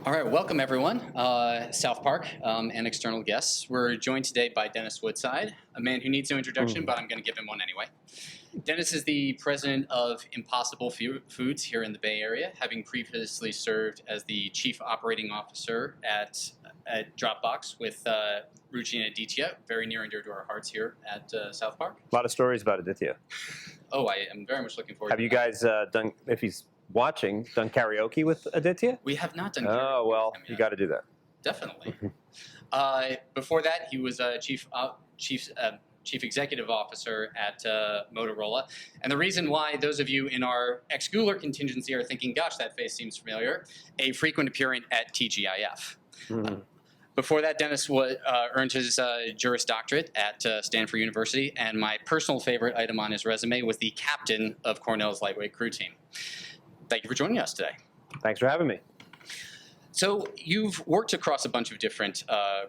All right, welcome everyone, South Park and external guests. We're joined today by Dennis Woodside, a man who needs no introduction, but I'm going to give him one anyway. Dennis is the president of Impossible Foods here in the Bay Area, having previously served as the chief operating officer at Dropbox with Ruchi and Aditya, very near and dear to our hearts here at South Park. A lot of stories about Aditya. Oh, I am very much looking forward to Have you guys done, if he's watching, done karaoke with Aditya? We have not done karaoke. Oh, well, with him you yet. got to do that. Definitely. Before that, he was chief executive officer at Motorola. And the reason why those of you in our ex-Guler contingency are thinking, gosh, that face seems familiar, a frequent appearance at TGIF. Before that, Dennis earned his Juris Doctorate at Stanford University, and my personal favorite item on his resume was the captain of Cornell's lightweight crew team. Thank you for joining us today. Thanks for having me. So you've worked across a bunch of different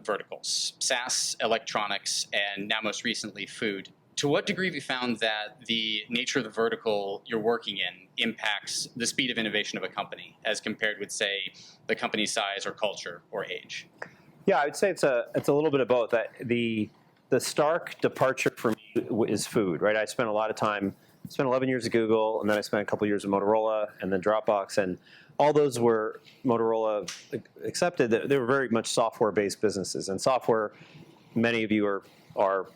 verticals, SaaS, electronics, and now most recently food. To what degree have you found that the nature of the vertical you're working in impacts the speed of innovation of a company as compared with, say, the company's size or culture or age? Yeah, I would say it's a little bit of both. The stark departure for me is food, right? I spent 11 years at Google, and then I spent a couple years at Motorola, and then Dropbox, and all those were Motorola accepted. They were very much software-based businesses, and software, many of you are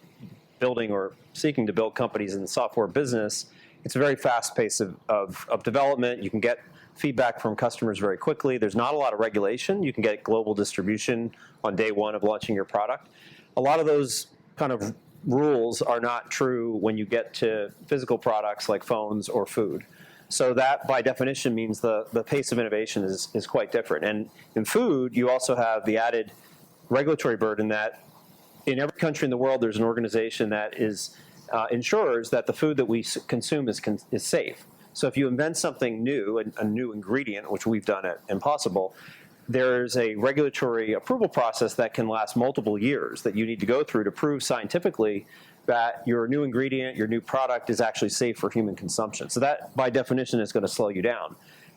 building or seeking to build companies in the software business. It's a very fast pace of development. You can get feedback from customers very quickly. There's not a lot of regulation. You can get global distribution on day one of launching your product. A lot of those kind of rules are not true when you get to physical products like phones or food. So that, by definition, means the pace of innovation is quite different. And in food, you also have the added regulatory burden that in every country in the world, there's an organization that ensures that the food that we consume is safe. So if you invent something new, a new ingredient, which we've done at Impossible, there's a regulatory approval process that can last multiple years that you need to go through to prove scientifically that your new ingredient, your new product is actually safe for human consumption. So that, by definition, is going to slow you down.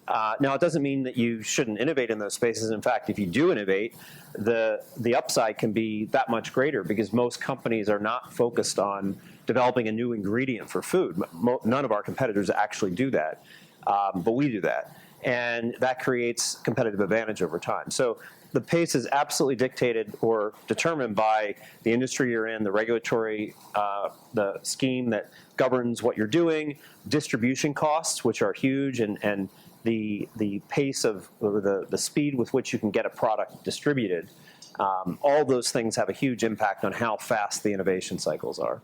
Now, it doesn't mean that you shouldn't innovate in those spaces. In fact, if you do innovate, the upside can be that much greater because most companies are not focused on developing a new ingredient for food. None of our competitors actually do that, but we do that. And that creates competitive advantage over time. So the pace is absolutely dictated or determined by the industry you're in, the regulatory, the scheme that governs what you're doing, distribution costs, which are huge, and the pace of the speed with which you can get a product distributed. All those things have a huge impact on how fast the innovation cycles are.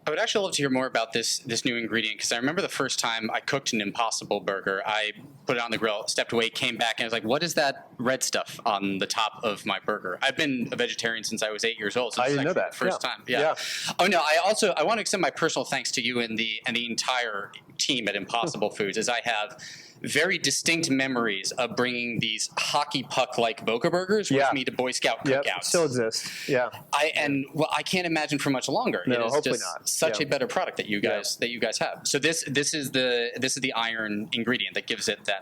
I would actually love to hear more about this new ingredient, because I remember the first time I cooked an Impossible burger. I put it on the grill, stepped away, came back, and I was like, what is that red stuff on the top of my burger? I've been a vegetarian since I was 8 years old. So I didn't know that. The first time. Yeah. Oh, no, I want to extend my personal thanks to you and the entire team at Impossible Foods, as I have very distinct memories of bringing these hockey puck-like Boca burgers with me to Boy Scout cookouts. Yep, still exists. Yeah. I can't imagine for much longer. No, it is hopefully just not. Such a better product that you guys have. So this is the iron ingredient that gives it that.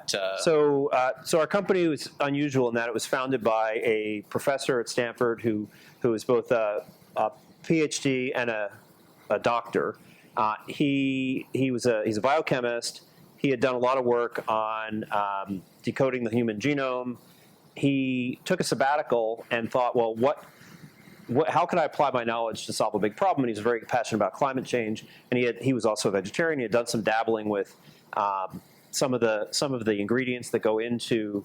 So our company was unusual in that it was founded by a professor at Stanford who is both a PhD and a doctor. He's a biochemist. He had done a lot of work on decoding the human genome. He took a sabbatical and thought, well, how can I apply my knowledge to solve a big problem? And he's very passionate about climate change. And he was also a vegetarian. He had done some dabbling with some of the ingredients that go into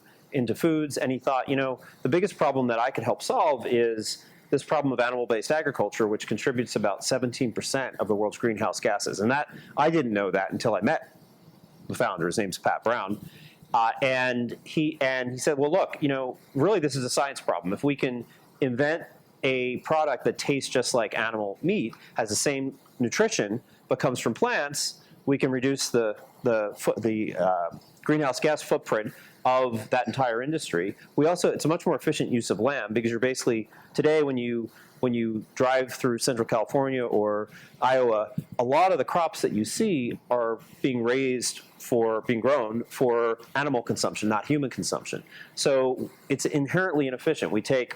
foods. And he thought, the biggest problem that I could help solve is this problem of animal-based agriculture, which contributes about 17% of the world's greenhouse gases. And that I didn't know that until I met the founder. His name's Pat Brown. And he said, well, look, really this is a science problem. If we can invent a product that tastes just like animal meat, has the same nutrition, but comes from plants, we can reduce the greenhouse gas footprint of that entire industry. It's a much more efficient use of land because you're basically, today when you when you drive through Central California or Iowa, a lot of the crops that you see are being grown for animal consumption, not human consumption. So it's inherently inefficient. We take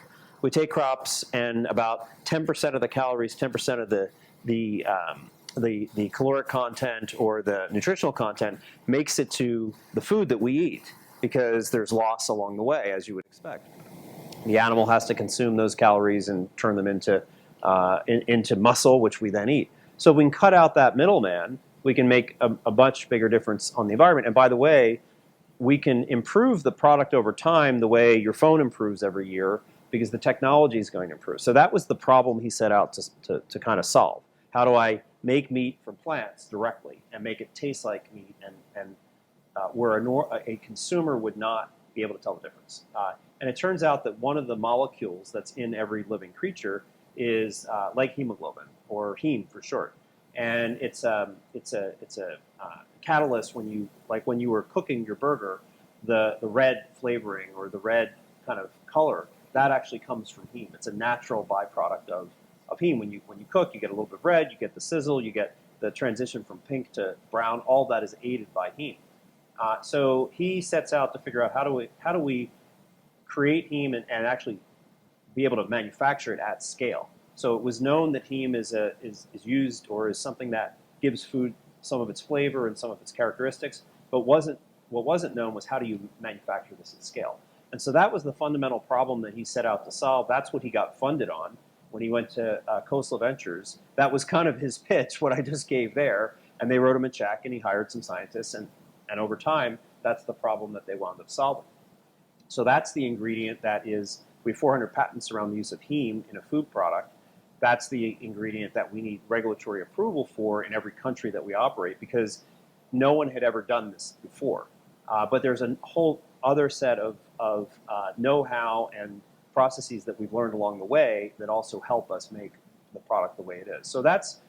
crops, and about 10% of the calories, 10% of the caloric content or the nutritional content makes it to the food that we eat, because there's loss along the way, as you would expect. The animal has to consume those calories and turn them into muscle, which we then eat. So if we can cut out that middleman, we can make a much bigger difference on the environment. And by the way, we can improve the product over time the way your phone improves every year, because the technology is going to improve. So that was the problem he set out to kind of solve. How do I make meat from plants directly and make it taste like meat, and where a consumer would not be able to tell the difference? And it turns out that one of the molecules that's in every living creature is like hemoglobin, or heme for short. And it's a catalyst when you were cooking your burger, the red flavoring or the red kind of color, that actually comes from heme. It's a natural byproduct of heme. When you cook, you get a little bit of red, you get the sizzle, you get the transition from pink to brown. All that is aided by heme. So he sets out to figure out how do we create heme and actually be able to manufacture it at scale. So it was known that heme is used, or is something that gives food some of its flavor and some of its characteristics, but what wasn't known was how do you manufacture this at scale. And so that was the fundamental problem that he set out to solve. That's what he got funded on when he went to Coastal Ventures. That was kind of his pitch, what I just gave there, and they wrote him a check, and he hired some scientists, and over time, that's the problem that they wound up solving. So that's the ingredient that is, we have 400 patents around the use of heme in a food product. That's the ingredient that we need regulatory approval for in every country that we operate, because no one had ever done this before. But there's a whole other set of know-how and processes that we've learned along the way that also help us make the product the way it is. So that's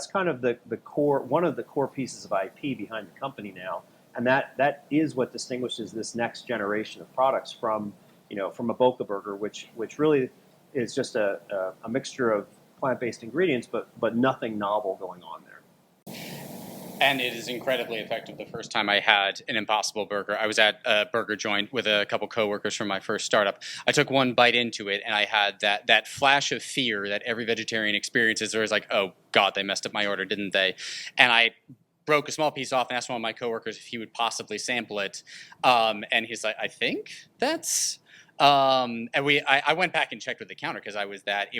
kind of the core, one of the core pieces of IP behind the company now. And that is what distinguishes this next generation of products from a Boca burger, which really is just a mixture of plant-based ingredients, but nothing novel going on there. And it is incredibly effective. The first time I had an Impossible Burger, I was at a burger joint with a couple coworkers from my first startup. I took one bite into it, and I had that flash of fear that every vegetarian experiences. Where it's like, oh God, they messed up my order, didn't they? And I broke a small piece off and asked one of my coworkers if he would possibly sample it. And he's like, I think that's... and I went back and checked with the counter, because it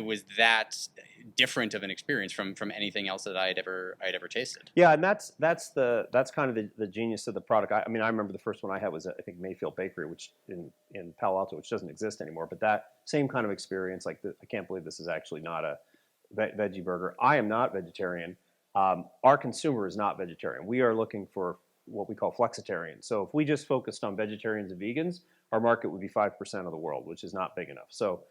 was that different of an experience from anything else that I had ever tasted. Yeah, and that's kind of the genius of the product. I mean, I remember the first one I had was, I think, Mayfield Bakery, which in Palo Alto, which doesn't exist anymore. But that same kind of experience, like I can't believe this is actually not a veggie burger. I am not vegetarian. Our consumer is not vegetarian. We are looking for what we call flexitarian. So if we just focused on vegetarians and vegans, our market would be 5% of the world, which is not big enough. So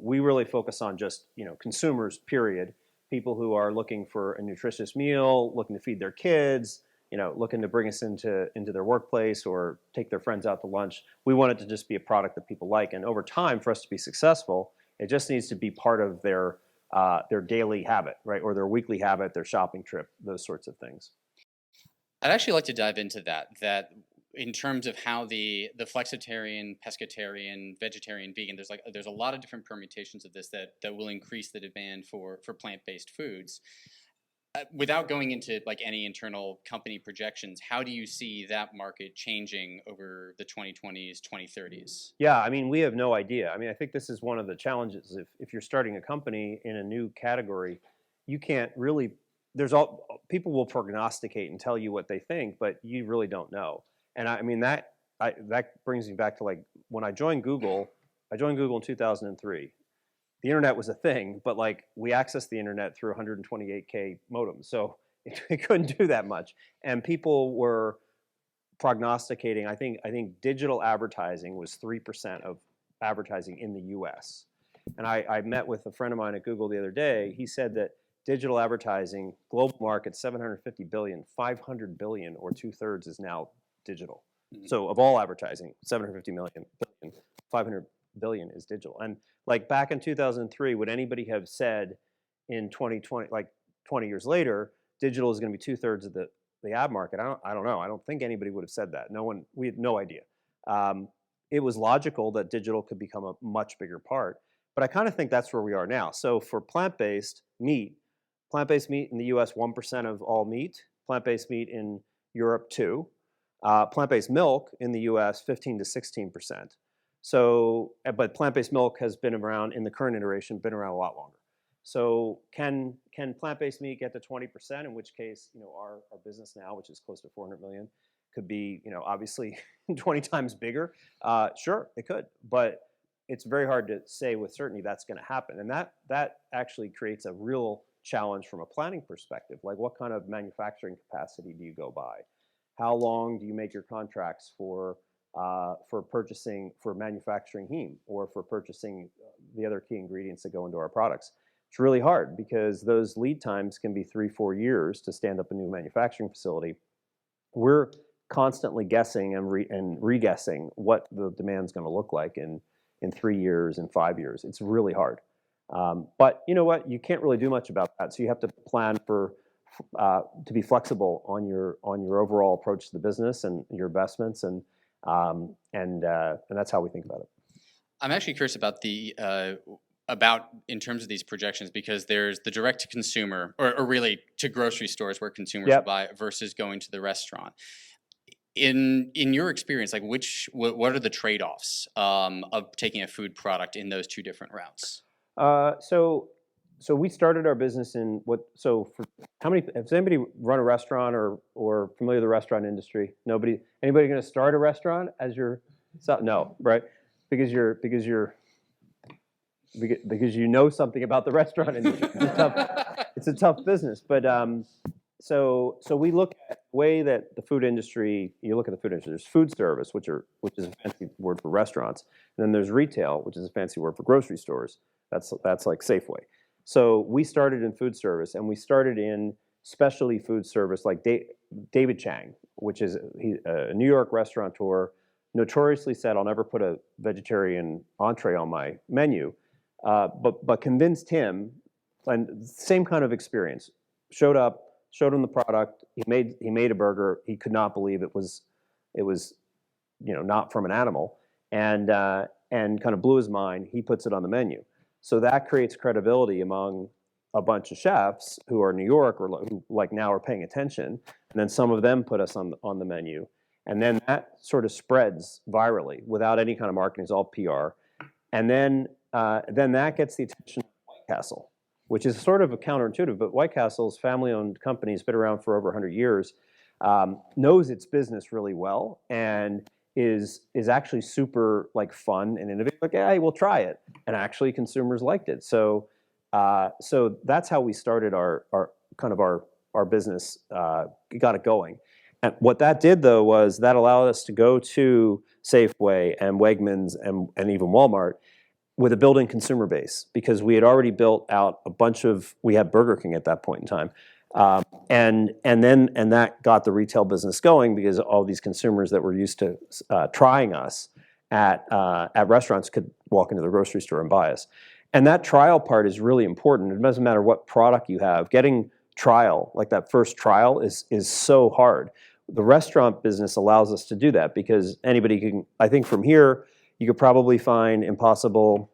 we really focus on just consumers, period. People who are looking for a nutritious meal, looking to feed their kids, looking to bring us into their workplace or take their friends out to lunch. We want it to just be a product that people like. And over time, for us to be successful, it just needs to be part of their daily habit, right? Or their weekly habit, their shopping trip, those sorts of things. I'd actually like to dive into that in terms of how the flexitarian, pescatarian, vegetarian, vegan, there's a lot of different permutations of this that will increase the demand for plant-based foods. Without going into any internal company projections, how do you see that market changing over the 2020s, 2030s? Yeah, I mean, we have no idea. I mean, I think this is one of the challenges. If you're starting a company in a new category, you can't really, people will prognosticate and tell you what they think, but you really don't know. And I mean, that brings me back to when I joined Google. I joined Google in 2003. The internet was a thing, but we accessed the internet through 128K modems, so it couldn't do that much. And people were prognosticating. I think digital advertising was 3% of advertising in the U.S. And I met with a friend of mine at Google the other day. He said that digital advertising, global market, 750 billion, 500 billion, or 2/3 is now digital. Mm-hmm. So of all advertising, 750 billion, 500 billion is digital. And like back in 2003, would anybody have said in 2020, like 20 years later, digital is going to be 2/3 of the ad market? I don't know. I don't think anybody would have said that. No one, we had no idea. It was logical that digital could become a much bigger part. But I kind of think that's where we are now. So for plant-based meat in the US, 1% of all meat. Plant-based meat in Europe, 2. Plant-based milk in the US, 15 to 16%. So, but plant-based milk has been around in the current iteration, been around a lot longer. So can plant-based meat get to 20%? In which case, our business now, which is close to 400 million, could be, obviously 20 times bigger. Sure, it could, but it's very hard to say with certainty that's going to happen. And that actually creates a real challenge from a planning perspective. Like, what kind of manufacturing capacity do you go by? How long do you make your contracts for purchasing, for manufacturing heme, or for purchasing the other key ingredients that go into our products? It's really hard because those lead times can be 3-4 years to stand up a new manufacturing facility. We're constantly guessing and re-guessing what the demand's going to look like in 3 years and 5 years. It's really hard. But you know what? You can't really do much about that. So you have to plan to be flexible on your overall approach to the business and your investments, and that's how we think about it. I'm actually curious about in terms of these projections, because there's the direct to consumer, or really to grocery stores where consumers buy, versus going to the restaurant. In your experience, like what are the trade-offs of taking a food product in those two different routes? So we started our business in has anybody run a restaurant or familiar with the restaurant industry? Anybody going to start a restaurant as no, right? Because you know something about the restaurant industry. It's a tough business, but so we look at the way that the food industry. You look at the food industry. There's food service, which is a fancy word for restaurants, and then there's retail, which is a fancy word for grocery stores. That's like Safeway. So we started in food service, and we started in specialty food service, like David Chang, which is a New York restaurateur, notoriously said, "I'll never put a vegetarian entree on my menu," but convinced him, and same kind of experience. Showed up, showed him the product. He made a burger. He could not believe it was not from an animal, and kind of blew his mind. He puts it on the menu. So that creates credibility among a bunch of chefs who are in New York or who like now are paying attention, and then some of them put us on the menu, and then that sort of spreads virally without any kind of marketing. It's all PR, and then that gets the attention of White Castle, which is sort of a counterintuitive. But White Castle's family-owned company has been around for over 100 years, knows its business really well, and is actually super like fun and innovative. Like, hey, we'll try it, and actually consumers liked it. So that's how we started our business, got it going. And what that did though was that allowed us to go to Safeway and Wegmans and even Walmart with a building consumer base, because we had already built out we had Burger King at that point in time. And that got the retail business going, because all these consumers that were used to trying us at restaurants could walk into the grocery store and buy us. And that trial part is really important. It doesn't matter what product you have. Getting trial, like that first trial, is so hard. The restaurant business allows us to do that, because anybody can. I think from here you could probably find Impossible,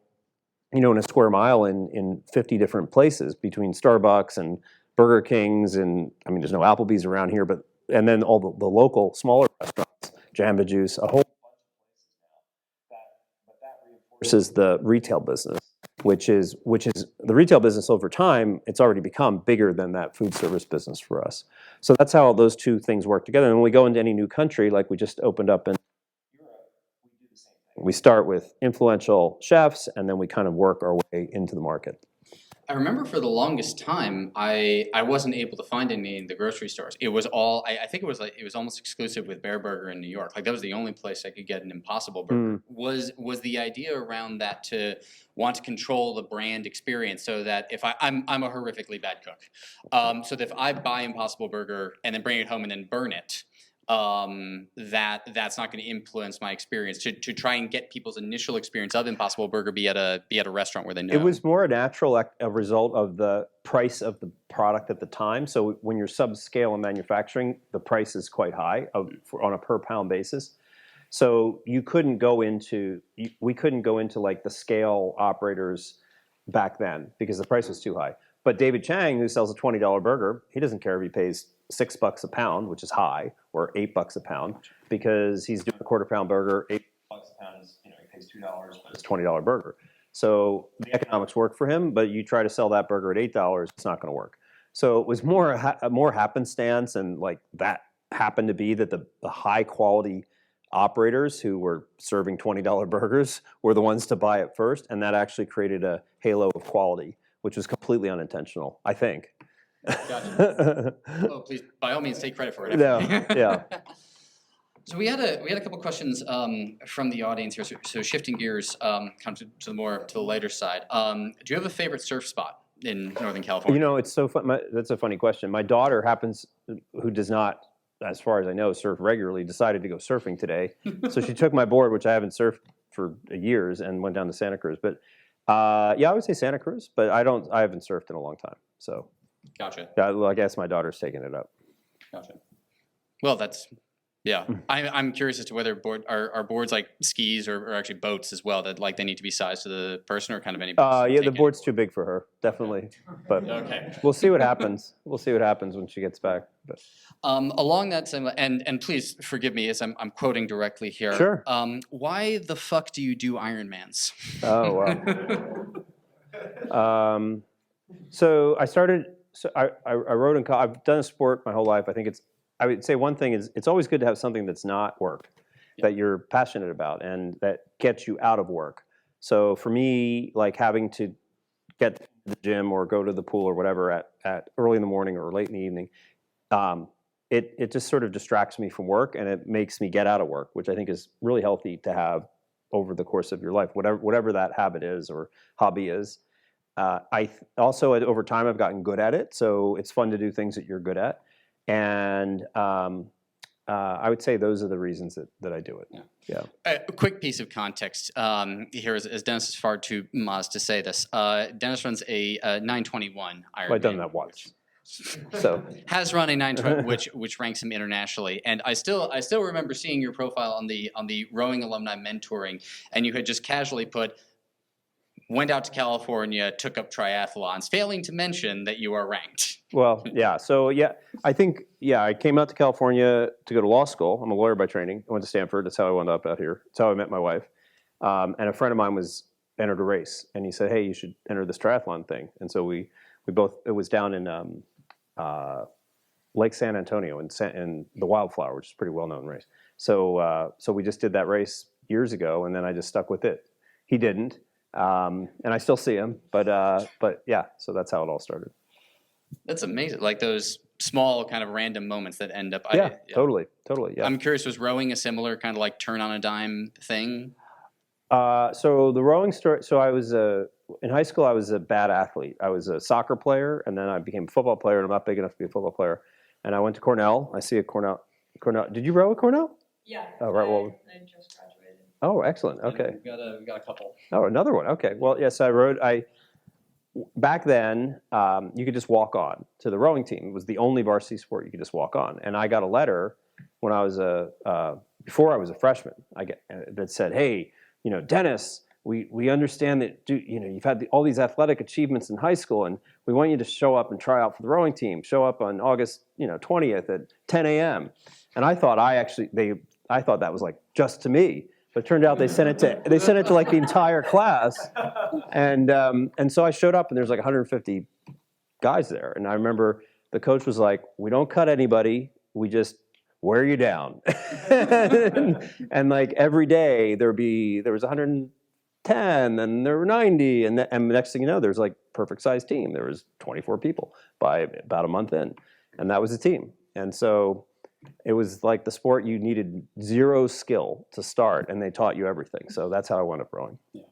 in a square mile in 50 different places, between Starbucks and Burger Kings, and I mean, there's no Applebee's around here, and then all the local smaller restaurants, Jamba Juice, a whole bunch of places now. But that reinforces the retail business, which is the retail business over time. It's already become bigger than that food service business for us. So that's how those two things work together. And when we go into any new country, like we just opened up in Europe, we do the same thing. We start with influential chefs, and then we kind of work our way into the market. I remember for the longest time, I wasn't able to find any in the grocery stores. It was all, I think it was almost exclusive with Bear Burger in New York. Like, that was the only place I could get an Impossible Burger. Was the idea around that to want to control the brand experience, so that if I'm a horrifically bad cook, so that if I buy Impossible Burger and then bring it home and then burn it, that's not going to influence my experience. To try and get people's initial experience of Impossible Burger be at a restaurant where they know. It was more a result of the price of the product at the time. So when you're subscale in manufacturing, the price is quite high on a per pound basis. So we couldn't go into like the scale operators back then because the price was too high. But David Chang, who sells a $20 burger, he doesn't care if he pays $6 a pound, which is high, or $8 a pound, because he's doing a quarter pound burger. $8 a pound is, he pays $2, but it's a $20 burger. So the economics work for him, but you try to sell that burger at $8, it's not going to work. So it was more happenstance, and like that happened to be that the high quality operators who were serving $20 burgers were the ones to buy it first, and that actually created a halo of quality, which was completely unintentional, I think. Gotcha. Oh, please, by all means, take credit for it. Yeah. So we had a couple questions from the audience here. So shifting gears, kind of to the lighter side. Do you have a favorite surf spot in Northern California? It's so fun. That's a funny question. My daughter who does not, as far as I know, surf regularly, decided to go surfing today. So she took my board, which I haven't surfed for years, and went down to Santa Cruz. But I would say Santa Cruz, but I haven't surfed in a long time. So. Gotcha. I guess my daughter's taking it up. Gotcha. Well, I'm curious as to whether are boards like skis or actually boats as well, that like they need to be sized to the person, or kind of any. The board's too big for her, definitely. But okay. We'll see what happens. We'll see what happens when she gets back. But. Along that same, and please forgive me as I'm quoting directly here. Sure. Why the fuck do you do Ironmans? Oh wow. So I started. So I rode in college. I've done a sport my whole life. I would say one thing is it's always good to have something that's not work, that you're passionate about and that gets you out of work. So for me, like having to get to the gym or go to the pool or whatever at early in the morning or late in the evening, it just sort of distracts me from work, and it makes me get out of work, which I think is really healthy to have over the course of your life, whatever that habit is or hobby is. Also, over time, I've gotten good at it, so it's fun to do things that you're good at. And I would say those are the reasons that I do it. Yeah. A quick piece of context here, as Dennis is far too modest to say this. Dennis runs a 921 Ironman. I've done that once. So has run a 920, which ranks him internationally. And I still remember seeing your profile on the rowing alumni mentoring, and you had just casually put, went out to California, took up triathlons, failing to mention that you are ranked. Well, yeah. So, I think, I came out to California to go to law school. I'm a lawyer by training. I went to Stanford. That's how I wound up out here. That's how I met my wife. And a friend of mine entered a race, and he said, hey, you should enter this triathlon thing. And so we both, it was down in Lake San Antonio in the Wildflower, which is a pretty well-known race. So we just did that race years ago, and then I just stuck with it. He didn't. And I still see him, but yeah, so that's how it all started. That's amazing. Like those small kind of random moments that end up. Totally. Yeah. I'm curious, was rowing a similar kind of like turn on a dime thing? So the rowing story, so I was in high school, I was a bad athlete. I was a soccer player, and then I became a football player, and I'm not big enough to be a football player. And I went to Cornell. I see a Cornell. Did you row at Cornell? Yeah. Oh, right. Well, I just graduated. Oh, excellent. Okay. We got a couple. Oh, another one. Okay. Well, yes, back then, you could just walk on to the rowing team. It was the only varsity sport you could just walk on. And I got a letter when I was before I was a freshman. That said, hey, Dennis, we understand that you've had all these athletic achievements in high school, and we want you to show up and try out for the rowing team. Show up on August 20th at 10 a.m. And I thought I thought that was like just to me. But it turned out they sent it to like the entire class, and so I showed up, and there's like 150 guys there, and I remember the coach was like, "We don't cut anybody, we just wear you down," and like every day there was 110, and there were 90, and the next thing you know, there's like perfect sized team. There was 24 people by about a month in, and that was the team, and so. It was like the sport you needed zero skill to start, and they taught you everything. So that's how I wound up rowing. Yeah.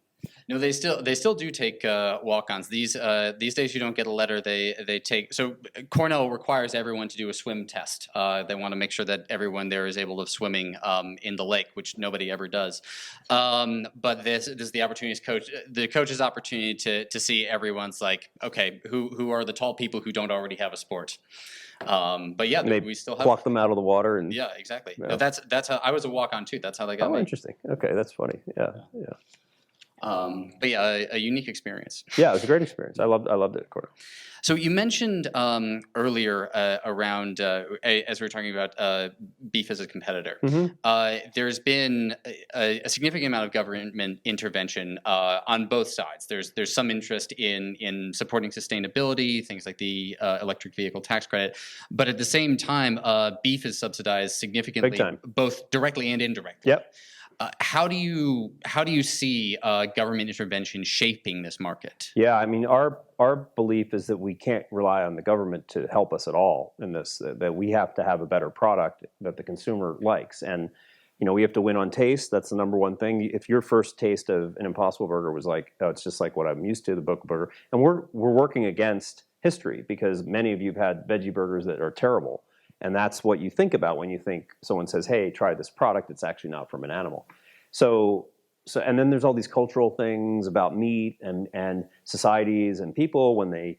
No, they still do take walk-ons. These days you don't get a letter. They take, so Cornell requires everyone to do a swim test. They want to make sure that everyone there is able to swimming in the lake, which nobody ever does. But this is the opportunity the coach's opportunity to see everyone's like, okay, who are the tall people who don't already have a sport. But yeah, They we still have pluck them out of the water and yeah, exactly. Yeah. No, that's how I was a walk-on too. That's how they got oh, me. interesting. Okay, that's funny. Yeah, yeah. But yeah, a unique experience. Yeah, it was a great experience. I loved it at Cornell. So you mentioned earlier around as we were talking about beef as a competitor. There's been a significant amount of government intervention on both sides. There's some interest in supporting sustainability, things like the electric vehicle tax credit, but at the same time, beef is subsidized significantly, Big time. both directly and indirectly. Yep. How do you see government intervention shaping this market? Yeah, I mean, our belief is that we can't rely on the government to help us at all in this. That we have to have a better product that the consumer likes, and we have to win on taste. That's the number one thing. If your first taste of an Impossible Burger was like, oh, it's just like what I'm used to, the Boca Burger, and we're working against history because many of you've had veggie burgers that are terrible. And that's what you think about when you think someone says, hey, try this product. It's actually not from an animal. So and then there's all these cultural things about meat and societies and people. When they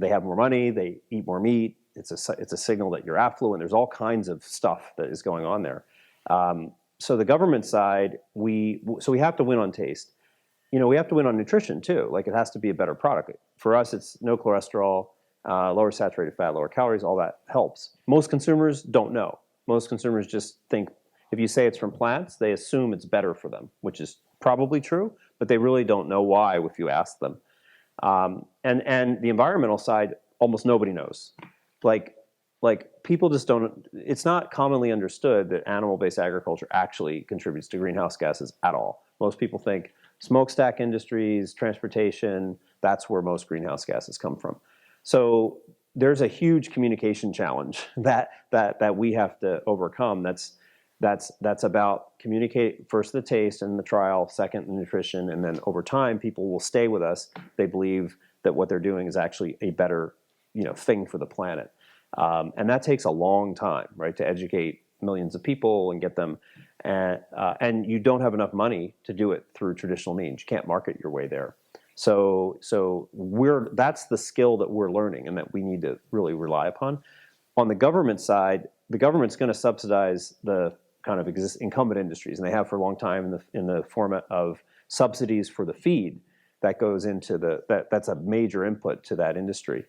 have more money, they eat more meat. It's a signal that you're affluent. There's all kinds of stuff that is going on there. So the government side, we have to win on taste. We have to win on nutrition too. Like it has to be a better product. For us, it's no cholesterol, lower saturated fat, lower calories, all that helps. Most consumers don't know. Most consumers just think if you say it's from plants, they assume it's better for them, which is probably true, but they really don't know why if you ask them. And the environmental side, almost nobody knows. Like people just don't, it's not commonly understood that animal-based agriculture actually contributes to greenhouse gases at all. Most people think smokestack industries, transportation, that's where most greenhouse gases come from. So there's a huge communication challenge that we have to overcome. That's about communicate first the taste and the trial, second the nutrition, and then over time people will stay with us. They believe that what they're doing is actually a better thing for the planet, and that takes a long time, right? To educate millions of people and get them, and you don't have enough money to do it through traditional means. You can't market your way there. So that's the skill that we're learning and that we need to really rely upon. On the government side, the government's going to subsidize the kind of incumbent industries, and they have for a long time in the format of subsidies for the feed that goes into that's a major input to that industry.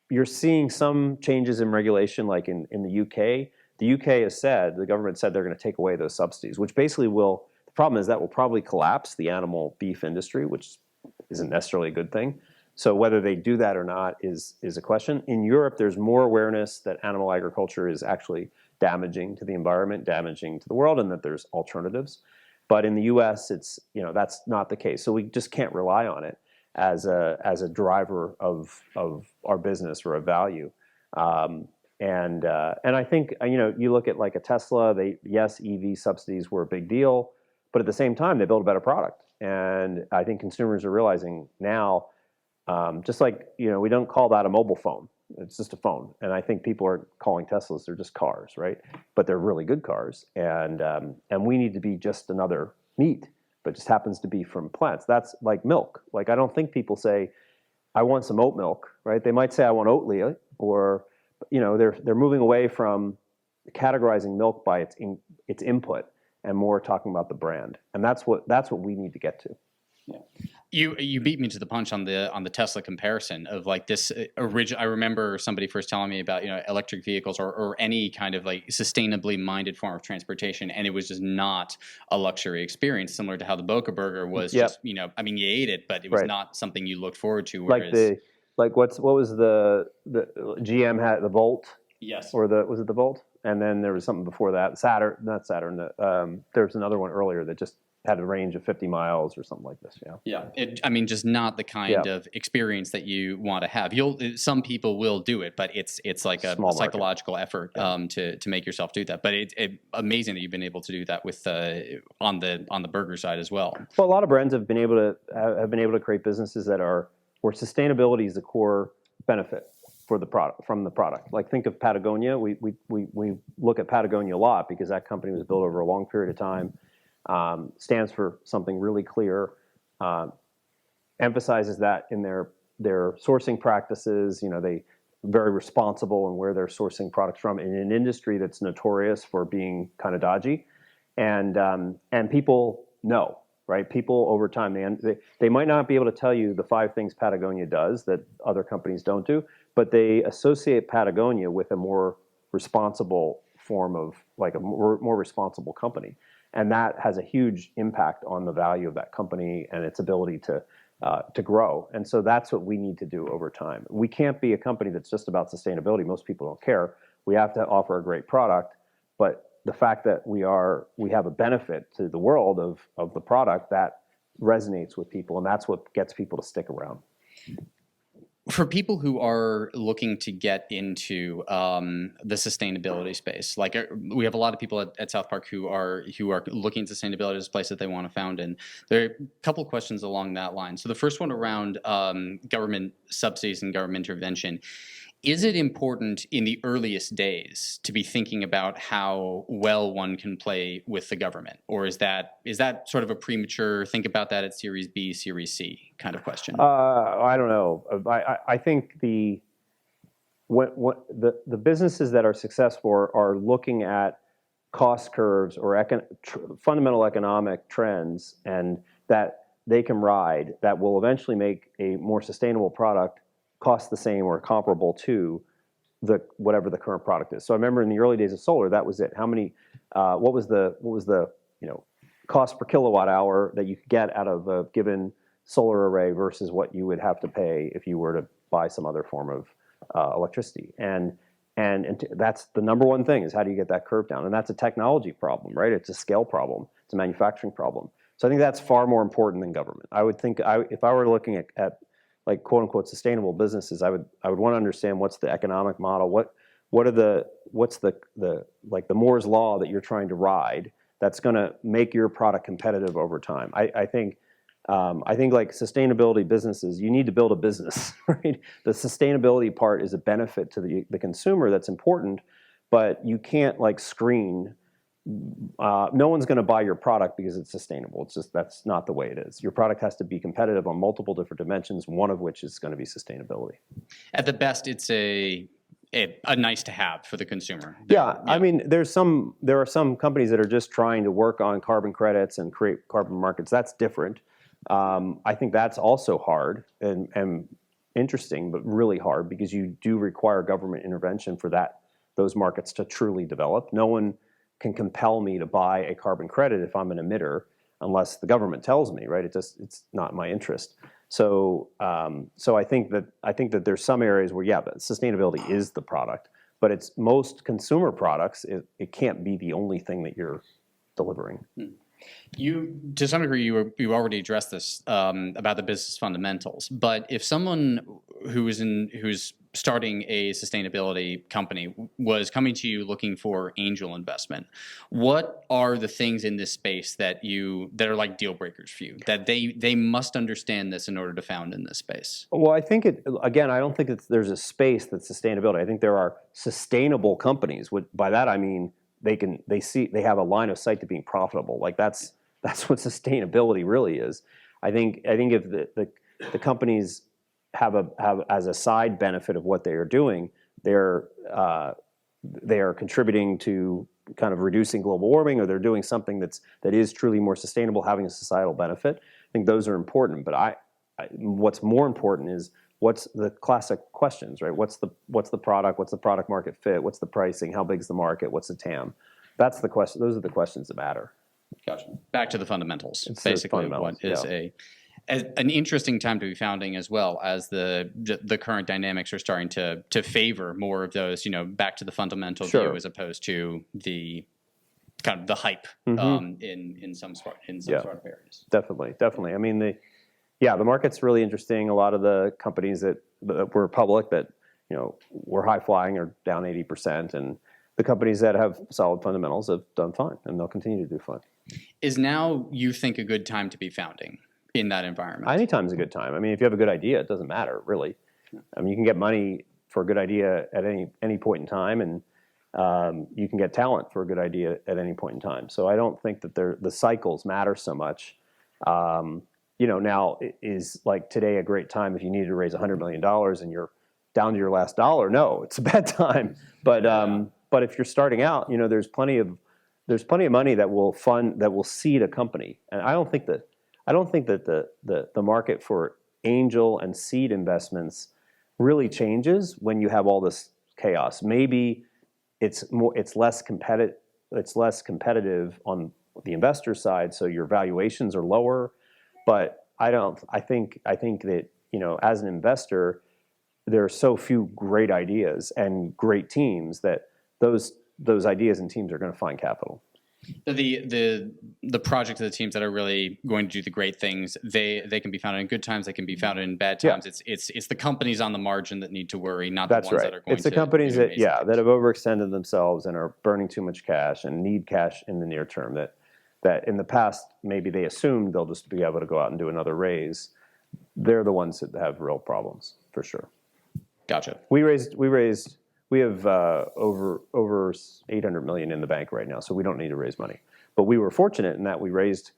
You're seeing some changes in regulation, like in the UK. The UK has said, the government said they're going to take away those subsidies, which basically the problem is that will probably collapse the animal beef industry, which isn't necessarily a good thing. So whether they do that or not is a question. In Europe, there's more awareness that animal agriculture is actually damaging to the environment, damaging to the world, and that there's alternatives. But in the U.S., it's that's not the case. So we just can't rely on it as a driver of our business or a value. And I think you look at like a Tesla. Yes, EV subsidies were a big deal, but at the same time, they built a better product. And I think consumers are realizing now, just like we don't call that a mobile phone. It's just a phone. And I think people are calling Teslas, they're just cars, right? But they're really good cars. And we need to be just another meat, but just happens to be from plants. That's like milk. Like I don't think people say, I want some oat milk, right? They might say, I want Oatly, or they're moving away from categorizing milk by its input and more talking about the brand. And that's what we need to get to. Yeah. You beat me to the punch on the Tesla comparison of like this original. I remember somebody first telling me about electric vehicles or any kind of like sustainably minded form of transportation, and it was just not a luxury experience, similar to how the Boca Burger was. Yep. Just I mean, you ate it, but it was Right. not something you looked forward to. Whereas, what was the GM had the Volt? Yes. Or was it the Volt? And then there was something before that, Saturn, not Saturn. There was another one earlier that just had a range of 50 miles or something like this. I mean, just not the kind of experience that you want to have. Some people will do it, but it's like a psychological effort to make yourself do that. But it's amazing that you've been able to do that with on the burger side as well. Well, a lot of brands have been able to create businesses that are where sustainability is the core benefit for the product from the product. Like think of Patagonia. We look at Patagonia a lot because that company was built over a long period of time. Stands for something really clear, emphasizes that in their sourcing practices. They very responsible in where they're sourcing products from in an industry that's notorious for being kind of dodgy, and people know, right? People over time, they might not be able to tell you the 5 things Patagonia does that other companies don't do, but they associate Patagonia with a more responsible form of like a more responsible company. And that has a huge impact on the value of that company and its ability to grow. And so that's what we need to do over time. We can't be a company that's just about sustainability. Most people don't care. We have to offer a great product, but the fact that we have a benefit to the world of the product that resonates with people, and that's what gets people to stick around. For people who are looking to get into the sustainability space, like we have a lot of people at South Park who are looking at sustainability as a place that they want to found in. There are a couple of questions along that line. So the first one around government subsidies and government intervention. Is it important in the earliest days to be thinking about how well one can play with the government? Or is that sort of a premature, think about that at Series B, Series C kind of question? I don't know. I think the businesses that are successful are looking at cost curves or fundamental economic trends, and that they can ride that will eventually make a more sustainable product cost the same or comparable to whatever the current product is. So I remember in the early days of solar, that was it. How many? What was the cost per kilowatt hour that you could get out of a given solar array versus what you would have to pay if you were to buy some other form of electricity? And that's the number one thing, is how do you get that curve down? And that's a technology problem, right? It's a scale problem. It's a manufacturing problem. So I think that's far more important than government. I would think if I were looking at like quote unquote sustainable businesses, I would want to understand what's the economic model, what's the Moore's law that you're trying to ride that's going to make your product competitive over time. I think like sustainability businesses, you need to build a business, right? The sustainability part is a benefit to the consumer that's important, but you can't like screen. No one's going to buy your product because it's sustainable. It's just, that's not the way it is. Your product has to be competitive on multiple different dimensions, one of which is going to be sustainability. At the best, it's a nice to have for the consumer. Yeah. I mean, there are some companies that are just trying to work on carbon credits and create carbon markets. That's different. I think that's also hard and interesting, but really hard because you do require government intervention for those markets to truly develop. No one can compel me to buy a carbon credit if I'm an emitter, unless the government tells me, right? It's not in my interest. So I think that there's some areas where but sustainability is the product, but it's most consumer products. It can't be the only thing that you're delivering. You, to some degree, you already addressed this about the business fundamentals. But if someone who's starting a sustainability company was coming to you looking for angel investment, what are the things in this space that are like deal breakers for you, that they must understand this in order to found in this space? Well, I think I don't think there's a space that's sustainability. I think there are sustainable companies. By that I mean they have a line of sight to being profitable. Like that's what sustainability really is. I think if the companies have as a side benefit of what they are doing, they are contributing to kind of reducing global warming, or they're doing something that is truly more sustainable, having a societal benefit. I think those are important. But what's more important is what's the classic questions, right? What's the product? What's the product market fit? What's the pricing? How big's the market? What's the TAM? That's the question. Those are the questions that matter. Gotcha. Back to the fundamentals. It's basically fundamentals, what is an interesting time to be founding, as well as the current dynamics are starting to favor more of those, back to the fundamental view, as opposed to the kind of the hype in some sort of areas. Definitely. I mean, the market's really interesting. A lot of the companies that were public that were high flying are down 80%, and the companies that have solid fundamentals have done fine, and they'll continue to do fine. Is now, you think, a good time to be founding in that environment? Any time's a good time. I mean, if you have a good idea, it doesn't matter, really. I mean, you can get money for a good idea at any point in time, and you can get talent for a good idea at any point in time. So I don't think that the cycles matter so much. Now is like today a great time if you needed to raise $100 million and you're down to your last dollar? No, it's a bad time. But if you're starting out, there's plenty of money that will seed a company. And I don't think that the market for angel and seed investments really changes when you have all this chaos. Maybe it's less competitive on the investor side, so your valuations are lower. But I think that as an investor, there are so few great ideas and great teams that those ideas and teams are going to find capital. The project of the teams that are really going to do the great things, they can be founded in good times, they can be founded in bad times. Yeah. It's the companies on the margin that need to worry, not the ones that are going to. It's the companies that have overextended themselves and are burning too much cash and need cash in the near term that in the past over they assumed they'll just be able to go out and do another raise. They're the ones that have real problems for sure. Gotcha. We have over $800 million in the bank right now, so we don't need to raise money. But we were fortunate in that we raised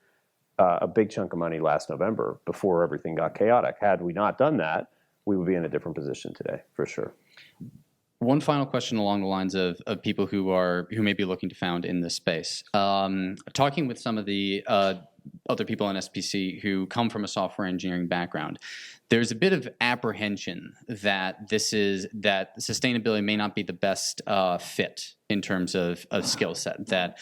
a big chunk of money last November before everything got chaotic. Had we not done that, we would be in a different position today, for sure. One final question along the lines of people who may be looking to found in this space. Talking with some of the other people in SPC who come from a software engineering background, there's a bit of apprehension that sustainability may not be the best fit in terms of skill set. That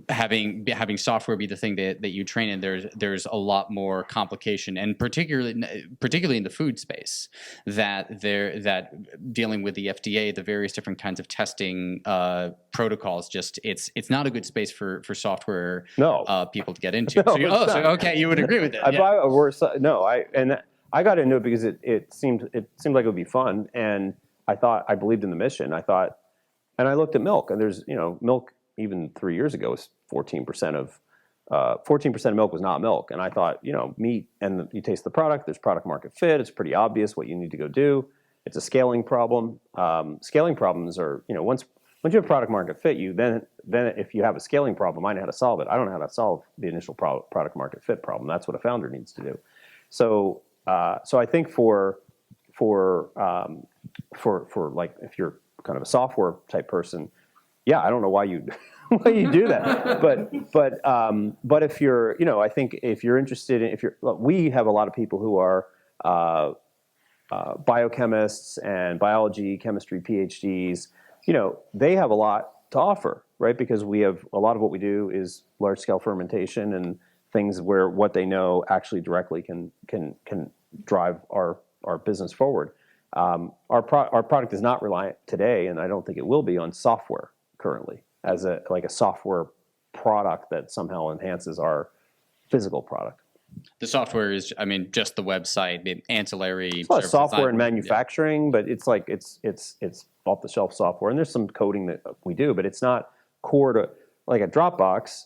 having software be the thing that you train in, there's a lot more complication, and particularly in the food space, that dealing with the FDA, the various different kinds of testing protocols, just it's not a good space for software people to get into. So okay, you would agree with it? I got into it because it seemed like it would be fun, and I believed in the mission. And I looked at milk, and there's milk even 3 years ago was 14% of milk was not milk, and I thought meat, and you taste the product, there's product market fit, it's pretty obvious what you need to go do. It's a scaling problem. Scaling problems are once you have product market fit, then if you have a scaling problem, I know how to solve it. I don't know how to solve the initial product market fit problem. That's what a founder needs to do. So I think for like if you're kind of a software type person, I don't know why you do that, but if you're I think if you're interested in we have a lot of people who are biochemists and biology, chemistry PhDs. They have a lot to offer, right? Because we have a lot of what we do is large scale fermentation and things where what they know actually directly can drive our business forward. Our product is not reliant today, and I don't think it will be, on software currently as a software product that somehow enhances our physical product. The software is, just the website, ancillary. It's a lot of software and manufacturing, but it's off the shelf software, and there's some coding that we do, but it's not core to like a Dropbox.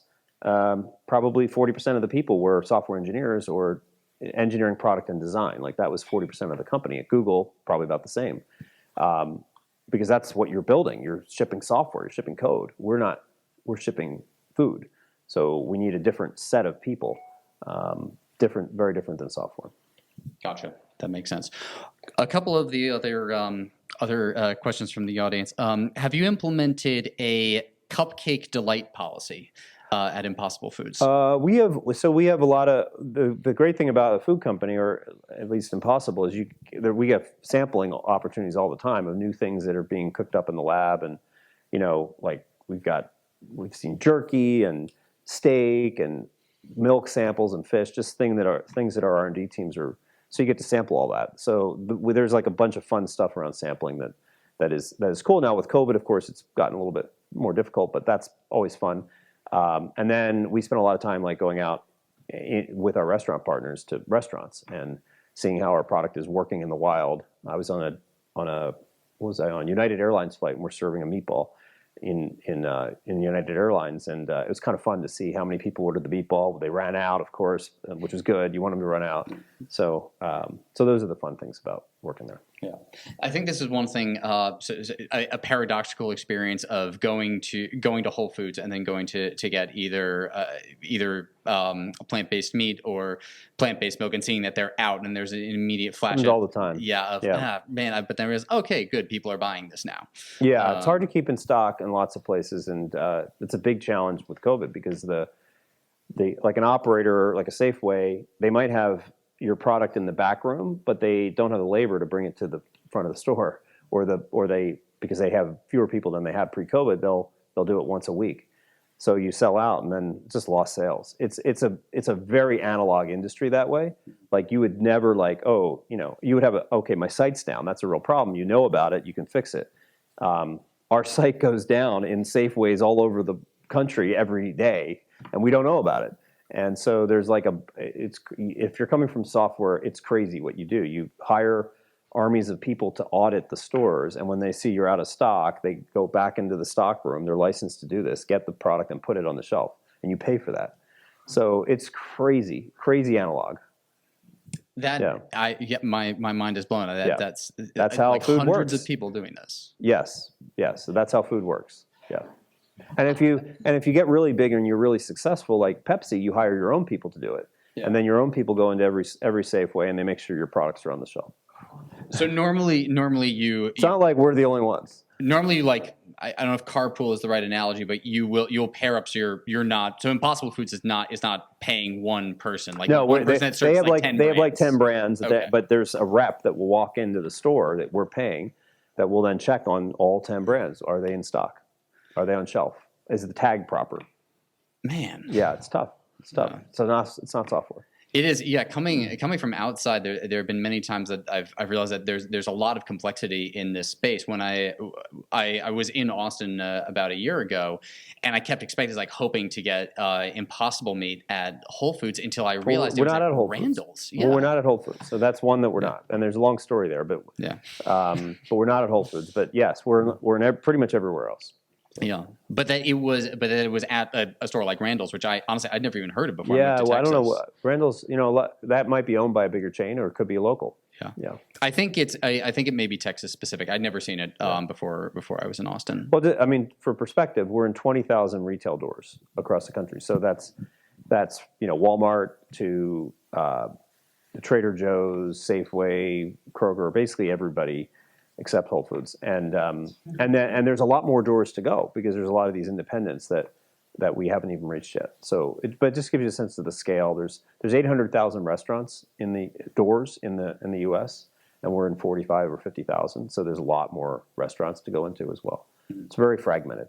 Probably 40% of the people were software engineers or engineering, product, and design. Like that was 40% of the company. At Google, probably about the same, because that's what you're building. You're shipping software, you're shipping code. We're shipping food, so we need a different set of people, very different than software. Gotcha. That makes sense. A couple of the other questions from the audience. Have you implemented a Cupcake delight policy at Impossible Foods? We have a lot of the great thing about a food company, or at least Impossible, is we have sampling opportunities all the time of new things that are being cooked up in the lab, and like we've seen jerky and steak and milk samples and fish, just things that our R&D teams are. So you get to sample all that. So there's like a bunch of fun stuff around sampling that is cool. Now with COVID, of course, it's gotten a little bit more difficult, but that's always fun. And then we spent a lot of time like going out with our restaurant partners to restaurants and seeing how our product is working in the wild. I was on United Airlines flight, and we're serving a meatball in United Airlines, and it was kind of fun to see how many people ordered the meatball. They ran out, of course, which is good. You want them to run out. So those are the fun things about working there. Yeah, I think this is one thing, a paradoxical experience of going to Whole Foods and then going to get either plant-based meat or plant-based milk, and seeing that they're out and there's an immediate flash. Happens all the time. But then there's okay, good, people are buying this now. Yeah, it's hard to keep in stock in lots of places, and it's a big challenge with COVID because like an operator, like a Safeway, they might have your product in the back room, but they don't have the labor to bring it to the front of the store, because they have fewer people than they had pre-COVID, they'll do it once a week. So you sell out and then just lost sales. It's a very analog industry that way. Like you would never you would have my site's down. That's a real problem. You know about it. You can fix it. Our site goes down in Safeways all over the country every day, and we don't know about it. And so there's if you're coming from software, it's crazy what you do. You hire armies of people to audit the stores, and when they see you're out of stock, they go back into the stock room. They're licensed to do this, get the product and put it on the shelf, and you pay for that. So it's crazy analog. My mind is blown. That's how like food hundreds works. of people doing this. Yes. So that's how food works. Yeah. And if you get really big and you're really successful, like Pepsi, you hire your own people to do it, and then your own people go into every Safeway and they make sure your products are on the shelf. So normally it's not like we're the only ones. Normally, I don't know if carpool is the right analogy, but you'll pair up. So you're not. So Impossible Foods is not paying one person. Like no, one person that serves have like 10 they have like brands. 10 brands, Okay. but there's a rep that will walk into the store that we're paying, that will then check on all 10 brands. Are they in stock? Are they on shelf? Is the tag proper? Man. Yeah, it's tough. It's tough. So it's not software. It is, yeah. Coming from outside, there have been many times that I've realized that there's a lot of complexity in this space. When I was in Austin about a year ago, and I kept hoping to get Impossible meat at Whole Foods until I realized we're not at Whole Randall's. Foods. Yeah. Well, we're not at Whole Foods, so that's one that we're not. And there's a long story there, but but we're not at Whole Foods. But yes, we're in pretty much everywhere else. Yeah, but that it was at a store like Randall's, which I'd never even heard of before. Yeah, I moved to I don't know Texas. Randall's. That might be owned by a bigger chain, or it could be a local. Yeah. I think it may be Texas specific. I'd never seen it before I was in Austin. Well, for perspective, we're in 20,000 retail doors across the country. So that's Walmart to Trader Joe's, Safeway, Kroger, basically everybody except Whole Foods, and there's a lot more doors to go because there's a lot of these independents that we haven't even reached yet. So, but it just gives you a sense of the scale. There's 800,000 restaurants in the doors in the U.S. and we're in 45 or 50,000. So there's a lot more restaurants to go into as well. It's a very fragmented